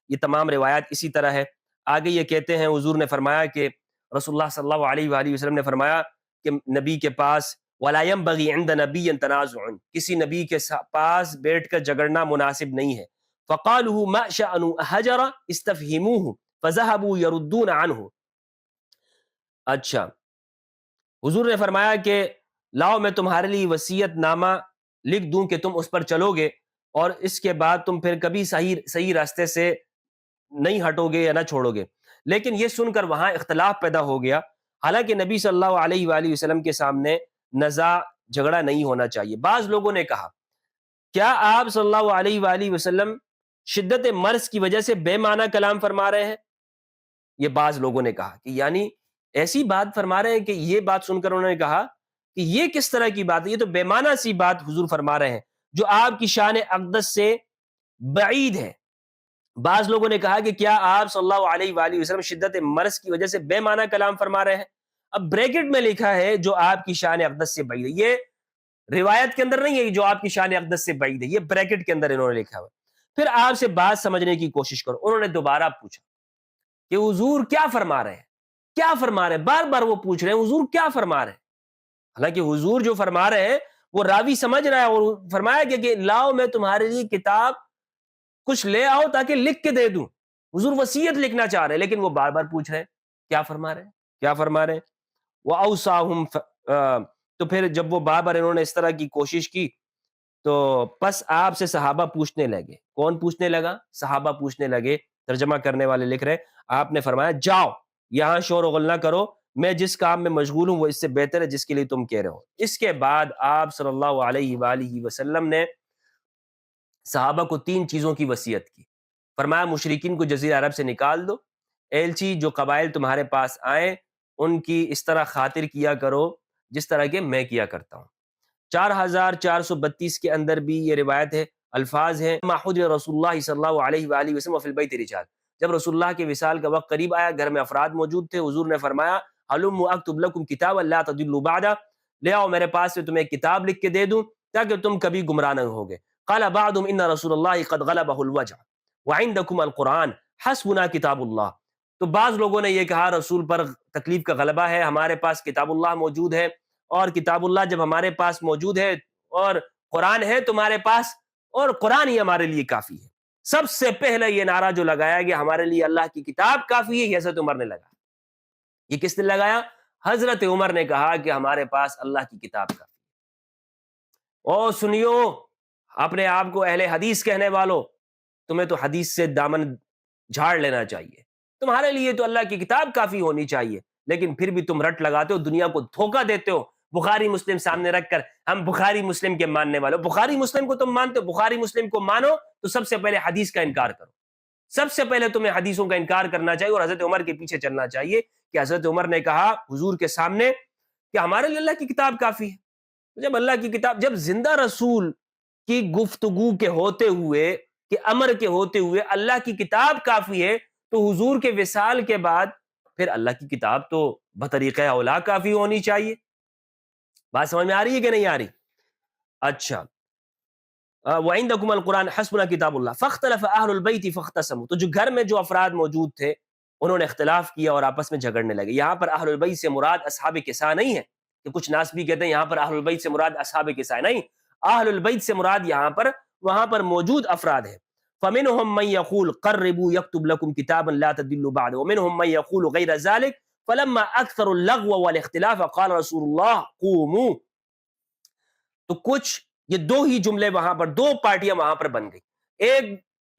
Speaker 1: یہ تمام روایات اسی طرح ہے۔ آگے یہ کہتے ہیں حضور نے فرمایا کہ رسول اللہ صلی اللہ علیہ وآلہ وسلم نے فرمایا کہ نبی کے پاس وَلَا يَنْبَغِي عِنْدَ نَبِيٍّ تَنَازُعٌ، کسی نبی کے پاس بیٹھ کر جھگڑنا مناسب نہیں ہے۔ فَقَالُهُ مَا شَأْنُ حَجَرَ اسْتَفْهِمُوهُ فَذَهَبُوا يَرُدُّونَ عَنْهُ۔ اچھا، حضور نے فرمایا کہ لاؤ میں تمہارے لیے وصیت نامہ لکھ دوں کہ تم اس پر چلو گے اور اس کے بعد تم پھر کبھی صحیح راستے سے نہیں ہٹو گے یا نہ چھوڑو گے۔ لیکن یہ سن کر وہاں اختلاف پیدا ہو گیا، حالانکہ نبی صلی اللہ علیہ وآلہ وسلم کے سامنے نزاع جھگڑا نہیں ہونا چاہیے۔ بعض لوگوں نے کہا کیا آپ صلی اللہ علیہ وآلہ وسلم شدت مرض کی وجہ سے بے معنی کلام فرما رہے ہیں؟ یہ بعض لوگوں نے کہا کہ یعنی ایسی بات فرما رہے ہیں کہ یہ بات سن کر انہوں نے کہا کہ یہ کس طرح کی بات ہے، یہ تو بے معنی سی بات حضور فرما رہے ہیں جو آپ کی شان اقدس سے بعید ہے۔ بعض لوگوں نے کہا کہ کیا آپ صلی اللہ علیہ وآلہ وسلم شدت مرض کی وجہ سے بے معنی کلام فرما رہے ہیں؟ اب بریکٹ میں لکھا ہے جو آپ کی شان اقدس سے بعید ہے، یہ روایت کے اندر نہیں ہے جو آپ کی شان اقدس سے بعید ہے، یہ بریکٹ کے اندر انہوں نے لکھا ہوا۔ پھر آپ سے بات سمجھنے کی کوشش کرو، انہوں نے دوبارہ پوچھا کہ حضور کیا فرما رہے ہیں، کیا فرما رہے ہیں؟ بار بار وہ پوچھ رہے ہیں حضور کیا فرما رہے ہیں، حالانکہ حضور جو فرما رہے ہیں وہ راوی سمجھ رہا ہے، اور فرمایا کہ لاؤ میں تمہارے لیے کتاب کچھ لے آؤ تاکہ لکھ کے دے دوں۔ حضور وصیت لکھنا چاہ رہے ہیں، لیکن وہ بار بار پوچھ رہے ہیں کیا فرما رہے ہیں، کیا فرما رہے ہیں۔ وَأَوْصَاهُمْ، تو پھر جب وہ بار بار انہوں نے اس طرح کی کوشش کی تو پس آپ سے صحابہ پوچھنے لگے۔ کون پوچھنے لگا؟ صحابہ پوچھنے لگے۔ ترجمہ کرنے والے لکھ رہے آپ نے فرمایا جاؤ یہاں شور و غل نہ کرو، میں جس کام میں مشغول ہوں وہ اس سے بہتر ہے جس کے لیے تم کہہ رہے ہو۔ اس کے بعد آپ صلی اللہ علیہ وآلہ وسلم نے صحابہ کو 3 چیزوں کی وصیت کی۔ فرمایا مشرکین کو جزیرہ عرب سے نکال دو، ایلچی جو قبائل تمہارے پاس آئیں ان کی اس طرح خاطر کیا کرو جس طرح کہ میں کیا کرتا ہوں۔ 4432 کے اندر بھی یہ روایت ہے، الفاظ ہیں ما حضر رسول اللہ صلی اللہ علیہ وآلہ وسلم وفی البیت رجال، جب رسول اللہ کے وصال کا وقت قریب آیا، گھر میں افراد موجود تھے، حضور نے فرمایا ہلم اکتب لکم کتابا لا تضلوا بعدہ، لے آؤ میرے پاس سے تمہیں کتاب لکھ کے دے دوں تاکہ تم کبھی گمراہ نہ ہوگے۔ قال بعضهم ان رسول اللہ قد غلبہ الوجع وعندکم القرآن حسبنا کتاب اللہ، تو بعض لوگوں نے یہ کہا رسول پر تکلیف کا غلبہ ہے، ہمارے پاس کتاب اللہ موجود ہے، اور کتاب اللہ جب ہمارے پاس موجود ہے اور قرآن ہے تمہارے پاس، اور قرآن ہی ہمارے لیے کافی ہے۔ سب سے پہلے یہ نعرہ جو لگایا گیا ہمارے لیے اللہ کی کتاب کافی ہے، یہ حضرت عمر نے لگایا۔ یہ کس نے لگایا؟ حضرت عمر نے کہا کہ ہمارے پاس اللہ کی کتاب کافی ہے۔ او سنیو اپنے آپ کو اہل حدیث کہنے والو، تمہیں تو حدیث سے دامن جھاڑ لینا چاہیے، تمہارے لیے تو اللہ کی کتاب کافی ہونی چاہیے، لیکن پھر بھی تم رٹ لگاتے ہو، دنیا کو دھوکہ دیتے ہو، بخاری مسلم سامنے رکھ کر ہم بخاری مسلم کے ماننے والے ہو۔ بخاری مسلم کو تم مانتے ہو، بخاری مسلم کو مانو تو سب سے پہلے حدیث کا انکار کرو، سب سے پہلے تمہیں حدیثوں کا انکار کرنا چاہیے اور حضرت عمر کے پیچھے چلنا چاہیے کہ حضرت عمر نے کہا حضور کے سامنے کہ ہمارے لیے اللہ کی کتاب کافی ہے۔ جب اللہ کی کتاب، جب زندہ رسول کی گفتگو کے ہوتے ہوئے، کہ امر کے ہوتے ہوئے اللہ کی کتاب کافی ہے، تو حضور کے وصال کے بعد پھر اللہ کی کتاب تو بطریقہ اولا کافی ہونی چاہیے۔ بات سمجھ میں آ رہی ہے کہ نہیں آ رہی؟ اچھا، وَعِنْدَكُمَ الْقُرْآنُ حَسْبُنَا کتاب اللہ فَاخْتَلَفَ أَهْلُ الْبَيْتِ فَاخْتَصَمُوا، تو جو گھر میں جو افراد موجود تھے انہوں نے اختلاف کیا اور آپس میں جھگڑنے لگے۔ یہاں پر اہل البیت سے مراد اصحاب کسا نہیں ہے کہ کچھ ناسبی کہتے ہیں یہاں پر اہل البیت سے مراد اصحاب کسا ہے، نہیں، اہل البیت سے مراد یہاں پر وہاں پر موجود افراد ہیں۔ فَمِنْهُمْ مَنْ يَقُولُ قَرِّبُوا يَكْتُبْ لَكُمْ كِتَابًا لَا تَضِلُّوا بَعْدَهُ وَمِنْهُمْ مَنْ يَقُولُ غَيْرَ ذَلِكَ فَلَمَّا أَكْثَرُوا اللَّغْوَ وَالِاخْتِلَافَ قَالَ رَسُولُ اللَّهِ قُومُوا، تو کچھ یہ دو ہی جملے وہاں پر، دو پارٹیاں وہاں پر بن گئی۔ ایک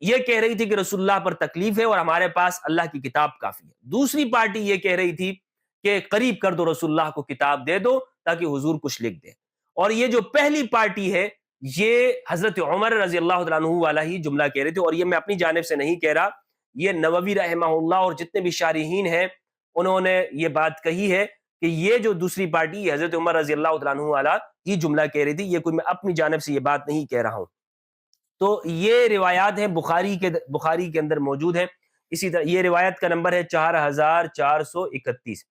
Speaker 1: یہ کہہ رہی تھی کہ رسول اللہ پر تکلیف ہے اور ہمارے پاس اللہ کی کتاب کافی ہے، دوسری پارٹی یہ کہہ رہی تھی کہ قریب کر دو رسول اللہ کو کتاب دے دو تاکہ حضور کچھ لکھ دے۔ اور یہ جو پہلی پارٹی ہے یہ حضرت عمر رضی اللہ عنہ والا ہی جملہ کہہ رہے تھے، اور یہ میں اپنی جانب سے نہیں کہہ رہا، یہ نووی رحمہ اللہ اور جتنے بھی شارحین ہیں انہوں نے یہ بات کہی ہے کہ یہ جو دوسری پارٹی حضرت عمر رضی اللہ عنہ والا یہ جملہ کہہ رہی تھی، یہ کوئی میں اپنی جانب سے یہ بات نہیں کہہ رہا ہوں۔ تو یہ روایات ہیں بخاری کے اندر موجود ہیں۔ اسی طرح یہ روایت کا نمبر ہے 4431،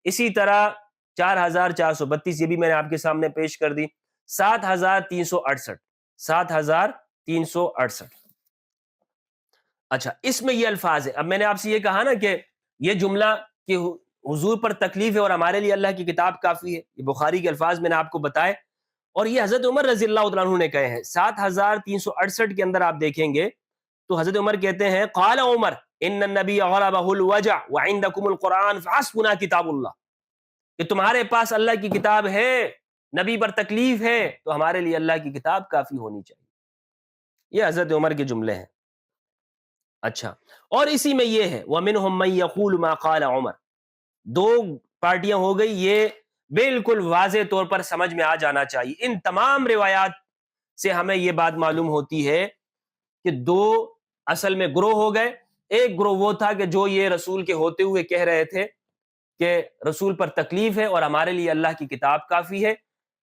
Speaker 1: اسی طرح 4432 یہ بھی میں نے آپ کے سامنے پیش کر دی، 7368۔ اچھا، اس میں یہ الفاظ ہے، اب میں نے آپ سے یہ کہا نا کہ یہ جملہ کہ حضور پر تکلیف ہے اور ہمارے لیے اللہ کی کتاب کافی ہے، یہ بخاری کے الفاظ میں نے آپ کو بتائے، اور یہ حضرت عمر رضی اللہ عنہ نے کہے ہیں۔ 7368 کے اندر آپ دیکھیں گے تو حضرت عمر کہتے ہیں قال عمر ان النبی غلبہ الوجع وعندکم القرآن فحسبنا کتاب اللہ، کہ تمہارے پاس اللہ کی کتاب ہے، نبی پر تکلیف ہے تو ہمارے لیے اللہ کی کتاب کافی ہونی چاہیے۔ یہ حضرت عمر کے جملے ہیں۔ اچھا، اور اسی میں یہ ہے وَمِنْهُمْ مَنْ يَقُولُ مَا قَالَ عمر، دو پارٹیاں ہو گئی، یہ بالکل واضح طور پر سمجھ میں آ جانا چاہیے۔ ان تمام روایات سے ہمیں یہ بات معلوم ہوتی ہے کہ دو اصل میں گروہ ہو گئے۔ ایک گروہ وہ تھا کہ جو یہ رسول کے ہوتے ہوئے کہہ رہے تھے کہ رسول پر تکلیف ہے اور ہمارے لیے اللہ کی کتاب کافی ہے،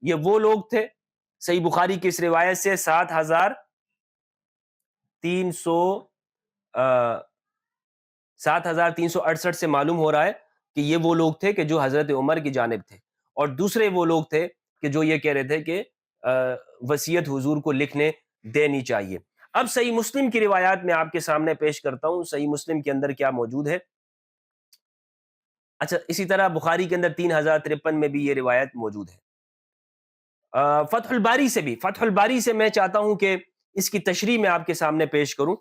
Speaker 1: یہ وہ لوگ تھے۔ صحیح بخاری کی اس روایت سے 7368 سے معلوم ہو رہا ہے کہ یہ وہ لوگ تھے کہ جو حضرت عمر کی جانب تھے، اور دوسرے وہ لوگ تھے کہ جو یہ کہہ رہے تھے کہ وصیت حضور کو لکھنے دینی چاہیے۔ اب صحیح مسلم کی روایات میں آپ کے سامنے پیش کرتا ہوں، صحیح مسلم کے اندر کیا موجود ہے۔ اچھا، اسی طرح بخاری کے اندر 3053 میں بھی یہ روایت موجود ہے۔ فتح الباری سے بھی، فتح الباری سے میں چاہتا ہوں کہ اس کی تشریح میں آپ کے سامنے پیش کروں۔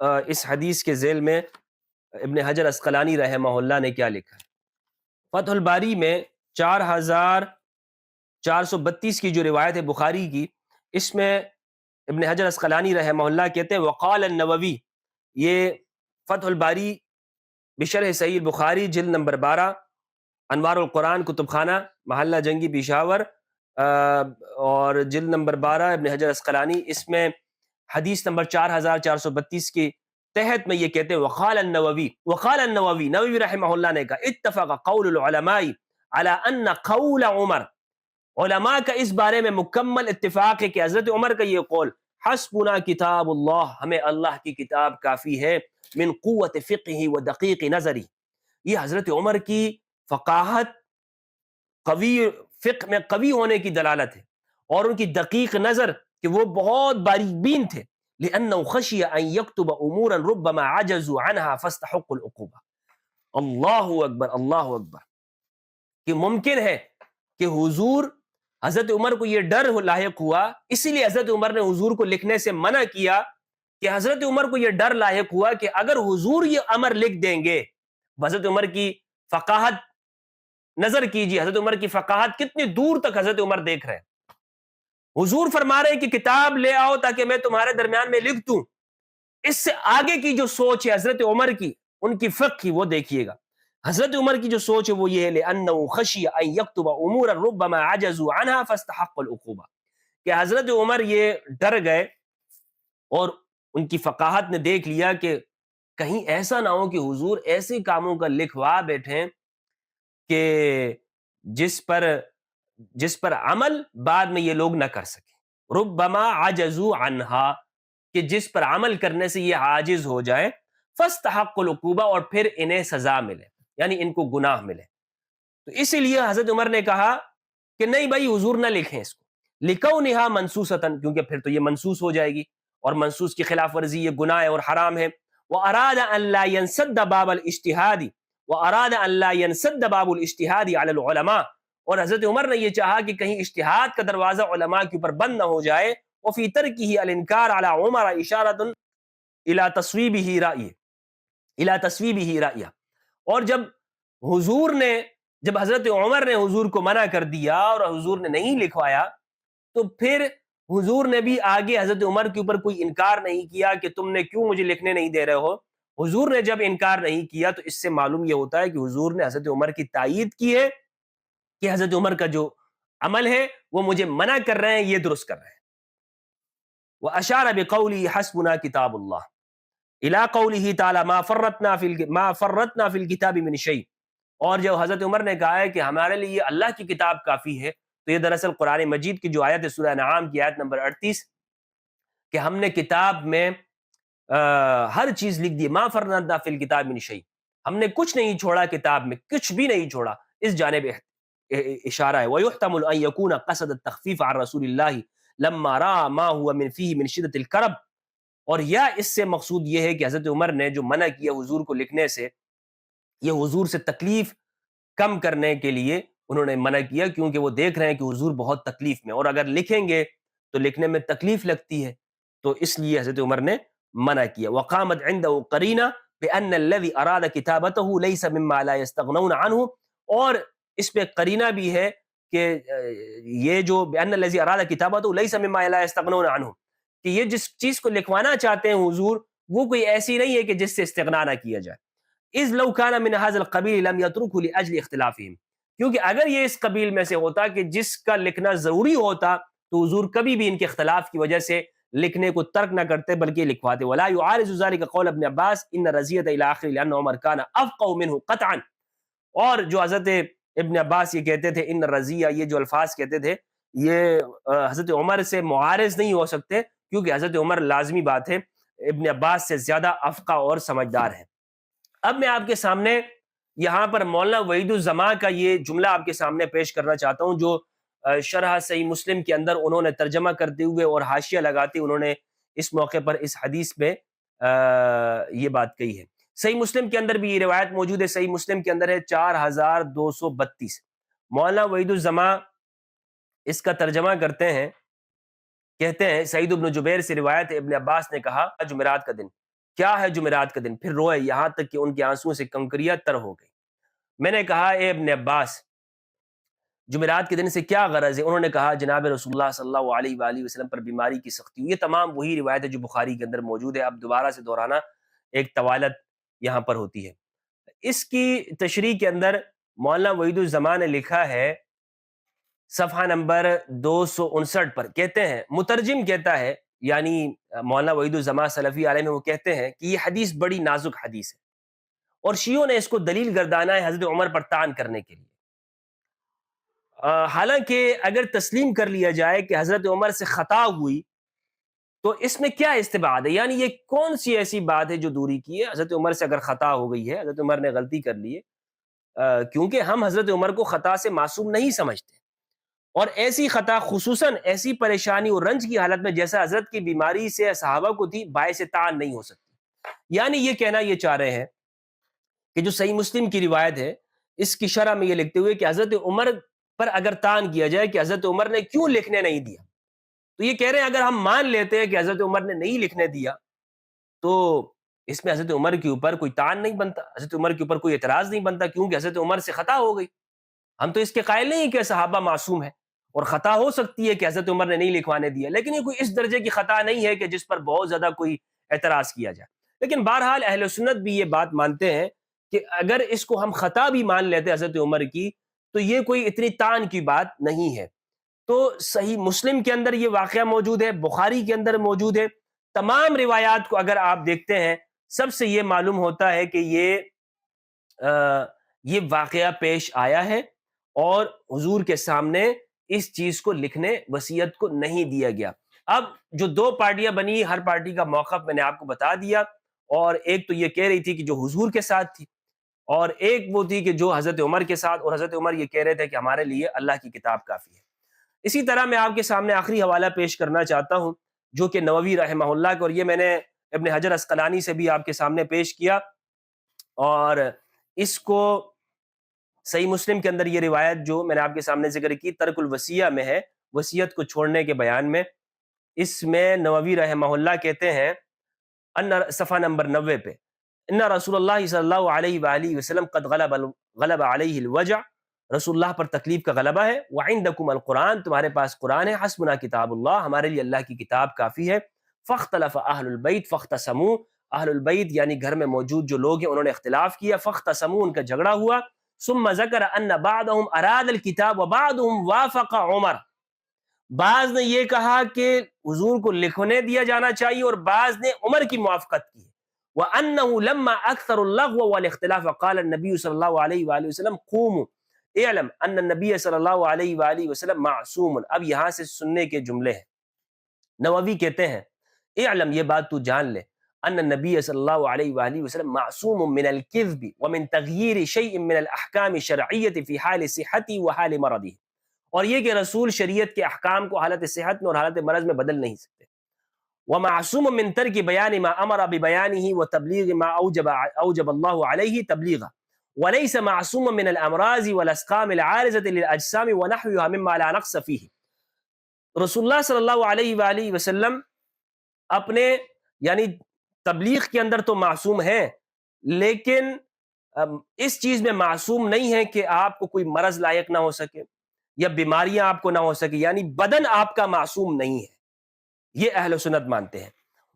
Speaker 1: اس حدیث کے ذیل میں ابن حجر عسقلانی رحمہ اللہ نے کیا لکھا ہے۔ فتح الباری میں 4432 کی جو روایت ہے بخاری کی، اس میں ابن حجر عسقلانی رحمہ اللہ کہتے ہیں وقال النووی، یہ فتح الباری بشرح صحیح البخاری جلد نمبر 12 انوار القرآن کتب خانہ محلہ جنگی پشاور اور جلد نمبر 12 ابن حجر اسقلانی، اس میں حدیث نمبر 4432 کے تحت میں یہ کہتے ہیں وقال النووی نووی رحمہ اللہ نے کہا اتفق قول العلماء على ان قول عمر، علماء کا اس بارے میں مکمل اتفاق ہے کہ حضرت عمر کا یہ قول حسبنا کتاب اللہ، ہمیں اللہ کی کتاب کافی ہے، من قوت فقہ و دقیق نظری، یہ حضرت عمر کی فقاہت، قوی فقہ میں قوی ہونے کی دلالت ہے، اور ان کی دقیق نظر کہ وہ بہت باریک بین تھے، لأنه خشی ان یکتب امورا ربما عجزوا عنها فاستحقوا العقوبہ۔ اللہ اکبر، اللہ اکبر، کہ ممکن ہے کہ حضور حضرت عمر کو یہ ڈر لاحق ہوا، اسی لیے حضرت عمر نے حضور کو لکھنے سے منع کیا، کہ حضرت عمر کو یہ ڈر لاحق ہوا کہ اگر حضور یہ امر لکھ دیں گے، حضرت عمر کی فقاہت نظر کیجیے، حضرت عمر کی فقاہت کتنی دور تک حضرت عمر دیکھ رہے ہیں، حضور فرما رہے ہیں کہ کتاب لے آؤ تاکہ میں تمہارے درمیان میں لکھ دوں، اس سے آگے کی جو سوچ ہے حضرت عمر کی، ان کی فقہ کی، وہ دیکھیے گا۔ حضرت عمر کی جو سوچ ہے وہ یہ ہے لأنه خشی ان یکتب امورا ربما عجزوا عنها فاستحقوا العقوبہ، کہ حضرت عمر یہ ڈر گئے اور ان کی فقاہت نے دیکھ لیا کہ کہیں ایسا نہ ہو کہ حضور ایسے کاموں کا لکھوا بیٹھیں کہ جس پر عمل بعد میں یہ لوگ نہ کر سکیں، ربما عجزوا عنہا، کہ جس پر عمل کرنے سے یہ عاجز ہو جائے، فاستحقوا العقوبہ، اور پھر انہیں سزا ملے، یعنی ان کو گناہ ملے۔ تو اسی لیے حضرت عمر نے کہا کہ نہیں بھائی حضور نہ لکھیں اس کو، لکونہا منسوسۃ، کیونکہ پھر تو یہ منسوس ہو جائے گی، اور منسوس کی خلاف ورزی یہ گناہ ہے اور حرام ہے۔ واراد ان لا ينسد باب الاجتہاد، واراد ان لا ينسد باب الاجتہاد علی العلماء، اور حضرت عمر نے یہ چاہا کہ کہیں اجتہاد کا دروازہ علماء کے اوپر بند نہ ہو جائے، وفی ترکہ الانکار علی عمر اشارۃ الی تصویبہ رأیہ، الی تصویبہ رأیہ، اور جب حضرت عمر نے حضور کو منع کر دیا اور حضور نے نہیں لکھوایا، تو پھر حضور نے بھی آگے حضرت عمر کے اوپر کوئی انکار نہیں کیا کہ تم نے کیوں مجھے لکھنے نہیں دے رہے ہو۔ حضور نے جب انکار نہیں کیا تو اس سے معلوم یہ ہوتا ہے کہ حضور نے حضرت عمر کی تائید کی ہے کہ حضرت عمر کا جو عمل ہے وہ مجھے منع کر رہے ہیں، یہ درست کر رہے ہیں۔ واشار بقوله حسبنا کتاب اللہ الی قوله تعالی ما فرطنا فی الکتاب من شیء، اور جو حضرت عمر نے کہا ہے کہ ہمارے لیے اللہ کی کتاب کافی ہے، تو یہ دراصل قرآن مجید کی جو آیت ہے سورہ انعام کی آیت نمبر 38، کہ ہم نے کتاب میں ہر چیز لکھ دی، ما فرطنا فی الکتاب من شیء، ہم نے کچھ نہیں چھوڑا کتاب میں، کچھ بھی نہیں چھوڑا، اس جانب اشارہ ہے۔ وَيُحْتَمُلُ أَن يَكُونَ قَصَدَ التَّخْفِيفَ عَنْ رَسُولِ اللَّهِ لَمَّا رَأَى مَا هُوَ مِنْ فِيهِ مِنْ شِدَّةِ الْكَرْبِ، اور یا اس سے مقصود یہ ہے کہ حضرت عمر نے جو منع کیا حضور کو لکھنے سے، یہ حضور سے تکلیف کم کرنے کے لیے انہوں نے منع کیا، کیونکہ وہ دیکھ رہے ہیں کہ حضور بہت تکلیف میں، اور اگر لکھیں گے تو لکھنے میں تکلیف لگتی ہے، تو اس لیے حضرت عمر نے منع کیا۔ وقامت عنده قرینہ بأن الذي اراد کتابته ليس مما لا يستغنون عنه، اور اس پہ قرینہ بھی ہے کہ یہ جو بأن الذي اراد کتابته ليس مما لا يستغنون عنه، کہ یہ جس چیز کو لکھوانا چاہتے ہیں حضور، وہ کوئی ایسی نہیں ہے کہ جس سے استغنا نہ کیا جائے۔ اذ لو كان من هذا القبیل لم يتركه لاجل اختلافهم، کیونکہ اگر یہ اس قبیل میں سے ہوتا کہ جس کا لکھنا ضروری ہوتا تو حضور کبھی بھی ان کے اختلاف کی وجہ سے لکھنے کو ترک نہ کرتے بلکہ لکھواتے۔ ولا يعارض ذلك قول ابن عباس ان رضیۃ الى اخر لان عمر كان افقه منه قطعا، اور جو حضرت ابن عباس یہ کہتے تھے ان رضیہ، یہ جو الفاظ کہتے تھے یہ حضرت عمر سے معارض نہیں ہو سکتے، کیونکہ حضرت عمر لازمی بات ہے ابن عباس سے زیادہ افقہ اور سمجھدار ہیں۔ اب میں آپ کے سامنے یہاں پر مولانا وحید الزماں کا یہ جملہ آپ کے سامنے پیش کرنا چاہتا ہوں، جو شرح صحیح مسلم کے اندر انہوں نے ترجمہ کرتے ہوئے اور حاشیہ لگاتے انہوں نے اس موقع پر اس حدیث میں یہ بات کہی ہے۔ صحیح مسلم کے اندر بھی یہ روایت موجود ہے، صحیح مسلم کے اندر ہے 4232۔ مولانا وحید الزماں اس کا ترجمہ کرتے ہیں، کہتے ہیں سعید بن جبیر سے روایت ہے، ابن عباس نے کہا جمعرات کا دن، کیا ہے جمعرات کا دن؟ پھر روئے یہاں تک کہ ان کے آنسوؤں سے کنکریاں تر ہو گئی۔ میں نے کہا اے ابن عباس جمعرات کے دن سے کیا غرض ہے؟ انہوں نے کہا جناب رسول اللہ صلی اللہ علیہ وآلہ وسلم پر بیماری کی سختی ہوئی۔ یہ تمام وہی روایت ہے جو بخاری کے اندر موجود ہے، اب دوبارہ سے دہرانا ایک طوالت یہاں پر ہوتی ہے۔ اس کی تشریح کے اندر مولانا وحید الزمان نے لکھا ہے صفحہ نمبر 259 پر، کہتے ہیں مترجم کہتا ہے، یعنی مولانا وحید الزمان سلفی علیہ میں، وہ کہتے ہیں کہ یہ حدیث بڑی نازک حدیث ہے اور شیعوں نے اس کو دلیل گردانا ہے حضرت عمر پر طعن کرنے کے لیے۔ حالانکہ اگر تسلیم کر لیا جائے کہ حضرت عمر سے خطا ہوئی تو اس میں کیا استبعاد ہے؟ یعنی یہ کون سی ایسی بات ہے جو دوری کی ہے؟ حضرت عمر سے اگر خطا ہو گئی ہے، حضرت عمر نے غلطی کر لی ہے، کیونکہ ہم حضرت عمر کو خطا سے معصوم نہیں سمجھتے، اور ایسی خطا خصوصاً ایسی پریشانی اور رنج کی حالت میں جیسا حضرت کی بیماری سے صحابہ کو تھی، باعث طعن نہیں ہو سکتی۔ یعنی یہ کہنا یہ چاہ رہے ہیں کہ جو صحیح مسلم کی روایت ہے اس کی شرح میں یہ لکھتے ہوئے کہ حضرت عمر پر اگر طعن کیا جائے کہ حضرت عمر نے کیوں لکھنے نہیں دیا، تو یہ کہہ رہے ہیں اگر ہم مان لیتے ہیں کہ حضرت عمر نے نہیں لکھنے دیا تو اس میں حضرت عمر کے اوپر کوئی طعن نہیں بنتا، حضرت عمر کے اوپر کوئی اعتراض نہیں بنتا، کیونکہ حضرت عمر سے خطا ہو گئی۔ ہم تو اس کے قائل نہیں کہ صحابہ معصوم ہیں اور خطا ہو سکتی ہے کہ حضرت عمر نے نہیں لکھوانے دیا، لیکن یہ کوئی اس درجے کی خطا نہیں ہے کہ جس پر بہت زیادہ کوئی اعتراض کیا جائے۔ لیکن بہرحال اہل سنت بھی یہ بات مانتے ہیں کہ اگر اس کو ہم خطا بھی مان لیتے حضرت عمر کی تو یہ کوئی اتنی طعن کی بات نہیں ہے۔ تو صحیح مسلم کے اندر یہ واقعہ موجود ہے، بخاری کے اندر موجود ہے، تمام روایات کو اگر آپ دیکھتے ہیں سب سے یہ معلوم ہوتا ہے کہ یہ واقعہ پیش آیا ہے اور حضور کے سامنے اس چیز کو لکھنے وصیت کو نہیں دیا گیا۔ اب جو دو پارٹیاں بنی، ہر پارٹی کا موقف میں نے آپ کو بتا دیا، اور ایک تو یہ کہہ رہی تھی کہ جو حضور کے ساتھ تھی، اور ایک وہ تھی کہ جو حضرت عمر کے ساتھ، اور حضرت عمر یہ کہہ رہے تھے کہ ہمارے لیے اللہ کی کتاب کافی ہے۔ اسی طرح میں آپ کے سامنے آخری حوالہ پیش کرنا چاہتا ہوں جو کہ نووی رحمہ اللہ کا، اور یہ میں نے ابن حجر عسقلانی سے بھی آپ کے سامنے پیش کیا، اور اس کو صحیح مسلم کے اندر یہ روایت جو میں نے آپ کے سامنے ذکر کی ترک الوصیہ میں ہے، وصیت کو چھوڑنے کے بیان میں، اس میں نووی رحمہ اللہ کہتے ہیں ان صفحہ نمبر 90 پہ، ان رسول اللہ صلی اللہ علیہ وآلہ وسلم قد غلب علیہ الوجع، رسول اللہ پر تکلیف کا غلبہ ہے، وعندکم القرآن، تمہارے پاس قرآن ہے، حسبنا کتاب اللہ، ہمارے لیے اللہ کی کتاب کافی ہے، فاختلف اہل البیت فاختصموا، اہل البیت یعنی گھر میں موجود جو لوگ ہیں انہوں نے اختلاف کیا، فاختصموا، ان کا جھگڑا ہوا، ثم ذکر ان بعضهم اراد الکتاب وبعضهم وافق عمر، بعض نے یہ کہا کہ حضور کو لکھنے دیا جانا چاہیے اور بعض نے عمر کی موافقت کی، وَأَنَّهُ لَمَّا أَكْثَرُ اللَّغْوَ وَالْاخْتِلَافَ قَالَ النَّبِيُّ صلی اللہ علیہ وآلہ وسلم قُومُوا اعلم ان النبی صلی اللہ علیہ وآلہ وسلم معصوم۔ اب یہاں سے سننے کے جملے ہیں، نووی کہتے ہیں اعلم، یہ بات تو جان لے، ان النبی صلی اللہ علیہ وآلہ وسلم معصوم من الكذب ومن تغییر شیء من الاحکام الشرعیۃ فی حال صحتی وحال مرضی، اور یہ کہ رسول شریعت کے احکام کو حالت صحت میں اور حالت مرض میں بدل نہیں سکتے، ومعصوم من ترک بیان ما امر ببیانہ وتبلیغ ما اوجب اللہ علیہ تبلیغہ، وليس معصوما من الامراض والاسقام العارضة للاجسام ونحوها مما لا نقص فيه۔ رسول اللہ صلی اللہ علیہ وآلہ وسلم اپنے یعنی تبلیغ کے اندر تو معصوم ہیں، لیکن اس چیز میں معصوم نہیں ہے کہ آپ کو کوئی مرض لاحق نہ ہو سکے یا بیماریاں آپ کو نہ ہو سکے، یعنی بدن آپ کا معصوم نہیں ہے، یہ اہل سنت مانتے ہیں۔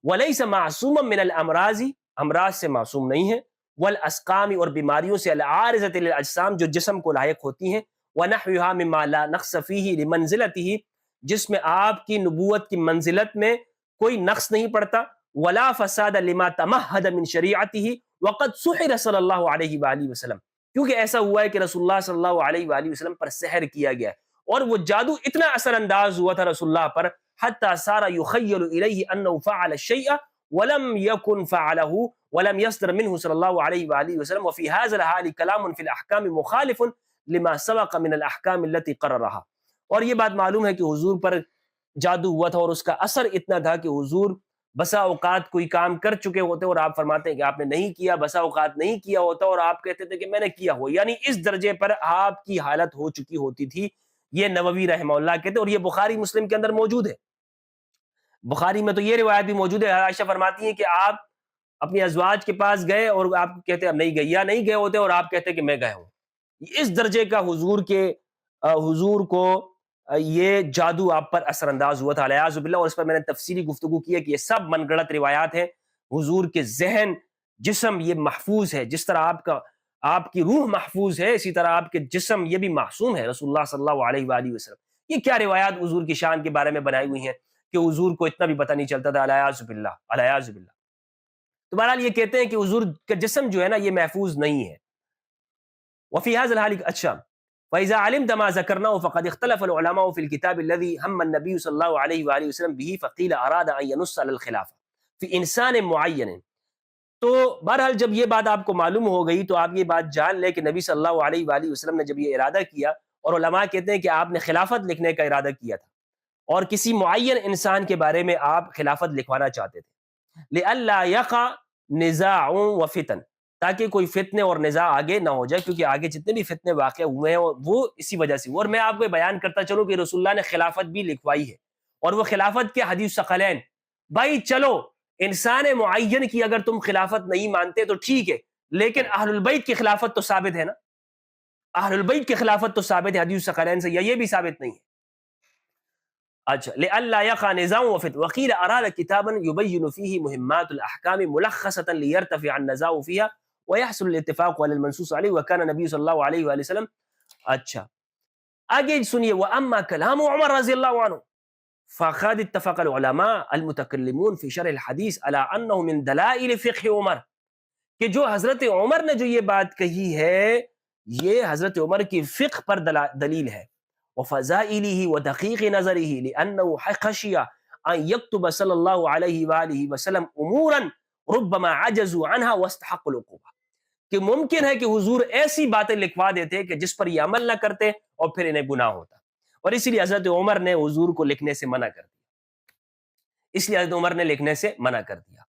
Speaker 1: ولیس معصوما من الامراض، امراض سے معصوم نہیں ہے، والاسقام، اور بیماریوں سے، العارضۃ للاجسام، جو جسم کو لاحق ہوتی ہیں، ونحوها مما لا نقص فيه لمنزلته، جس میں آپ کی نبوت کی منزلت میں کوئی نقص نہیں پڑتا، ولا فساد لما تمہد من شریعته وقد سحر صلی اللہ علیہ وآلہ وسلم، کیونکہ ایسا ہوا ہے کہ رسول اللہ صلی اللہ علیہ وآلہ وسلم پر سحر کیا گیا ہے، اور وہ جادو اتنا اثر انداز ہوا تھا رسول اللہ پر، حتی صار یخیل الیہ انہ فعل الشیء ولم یکن فعلہ ولم یصدر منہ صلی اللہ علیہ وآلہ وسلم، وفی هذا الحال کلام فی الاحکام مخالف لما سبق من الاحکام التي قررها، اور یہ بات معلوم ہے کہ حضور پر جادو ہوا تھا اور اس کا اثر اتنا تھا کہ حضور بسا اوقات کوئی کام کر چکے ہوتے اور آپ فرماتے ہیں کہ آپ نے نہیں کیا، بسا اوقات نہیں کیا ہوتا اور آپ کہتے تھے کہ میں نے کیا ہوا، یعنی اس درجے پر آپ کی حالت ہو چکی ہوتی تھی، یہ نووی رحمہ اللہ کہتے ہیں، اور یہ بخاری مسلم کے اندر موجود ہے۔ بخاری میں تو یہ روایت بھی موجود ہے، عائشہ فرماتی ہیں کہ آپ اپنی ازواج کے پاس گئے اور آپ کہتے ہیں اب نہیں گئے، یا نہیں گئے ہوتے اور آپ کہتے کہ میں گئے ہوں، اس درجے کا حضور کو یہ جادو آپ پر اثر انداز ہوا تھا، الیاذ باللہ، اور اس پر میں نے تفصیلی گفتگو کی ہے کہ یہ سب من گڑت روایات ہیں، حضور کے ذہن جسم یہ محفوظ ہے، جس طرح آپ کا آپ کی روح محفوظ ہے، اسی طرح آپ کے جسم یہ بھی معصوم ہے۔ رسول اللہ صلی اللہ علیہ وآلہ وسلم، یہ کیا روایات حضور کی شان کے بارے میں بنائی ہوئی ہیں کہ حضور کو اتنا بھی پتہ نہیں چلتا تھا، الیاذ باللہ الیاذ باللہ۔ تو بہرحال یہ کہتے ہیں کہ حضور کا جسم جو ہے نا یہ محفوظ نہیں ہے۔ وفي هذا الحال اچھا فإذا علمت ما ذكرناه فقد اختلف العلماء في الكتاب الذي هم النبي صلی اللہ علیہ وآلہ وسلم به فقيل أراد أن ينص على الخلافة في إنسان معين۔ تو بہرحال جب یہ بات آپ کو معلوم ہو گئی تو آپ یہ بات جان لیں کہ نبی صلی اللہ علیہ وآلہ وسلم نے جب یہ ارادہ کیا، اور علماء کہتے ہیں کہ آپ نے خلافت لکھنے کا ارادہ کیا تھا اور کسی معین انسان کے بارے میں آپ خلافت لکھوانا چاہتے تھے، لئلا يقع نزاع وفتن، تاکہ کوئی فتنے اور نزاع آگے نہ ہو جائے، کیونکہ آگے جتنے بھی فتنے واقع ہوئے ہیں وہ اسی وجہ سے۔ اور میں آپ کو بیان کرتا چلوں کہ رسول اللہ نے خلافت بھی لکھوائی ہے، اور وہ خلافت کے حدیث ثقلین۔ بھائی چلو انسان معین کی اگر تم خلافت نہیں مانتے تو ٹھیک ہے، لیکن اہل البیت کی خلافت تو ثابت ہے نا، اہل البیت کی خلافت تو ثابت ہے حدیث ثقلین سے، یا یہ بھی ثابت نہیں ہے؟ اچھا، لئلا يقع نزاع وفتن وقيل اراد كتابا يبين فيه مهمات الاحكام ملخصه ليرتفع النزاع فيها ويحصل الاتفاق على المنصوص عليه وكان النبي صلى الله عليه واله وسلم۔ اچھا آگے سنیے، واما كلام عمر رضی اللہ عنہ فقد اتفق العلماء المتكلمون في شرح الحديث على انه من دلائل فقه عمر، کہ جو حضرت عمر نے جو یہ بات کہی ہے یہ حضرت عمر کی فقہ پر دلیل ہے، وفضائله ودقیق نظره لأنه خشی ان يكتب صلی اللہ علیہ وآلہ وسلم امورا ربما عجزوا عنها واستحقوا العقوبہ، کہ ممکن ہے کہ حضور ایسی باتیں لکھوا دیتے کہ جس پر یہ عمل نہ کرتے اور پھر انہیں گناہ ہوتا، اور اسی لیے حضرت عمر نے حضور کو لکھنے سے منع کر دیا، اس لیے حضرت عمر نے لکھنے سے منع کر دیا۔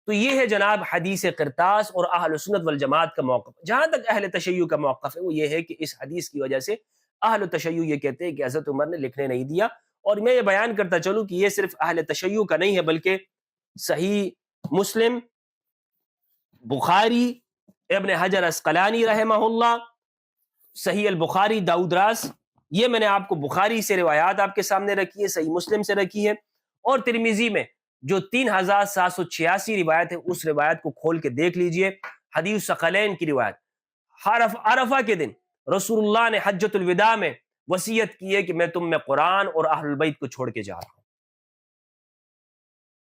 Speaker 1: تو یہ ہے جناب حدیث قرطاس اور اہل سنت والجماعت کا موقف۔ جہاں تک اہل تشیع کا موقف ہے وہ یہ ہے کہ اس حدیث کی وجہ سے اہل تشیع یہ کہتے ہیں کہ حضرت عمر نے لکھنے نہیں دیا، اور میں یہ بیان کرتا چلوں کہ یہ صرف اہل تشیع کا نہیں ہے بلکہ صحیح مسلم، بخاری، ابن حجر عسقلانی رحمہ اللہ، صحیح البخاری، داؤد راس، یہ میں نے آپ کو بخاری سے روایات آپ کے سامنے رکھی ہے، صحیح مسلم سے رکھی ہے، اور ترمذی میں جو 3786 روایت ہے اس روایت کو کھول کے دیکھ لیجئے، حدیث ثقلین کی روایت۔ عرفہ کے دن رسول اللہ نے حجۃ الوداع میں وصیت کی ہے کہ میں تم میں قرآن اور اہل البیت کو چھوڑ کے جا رہا ہوں۔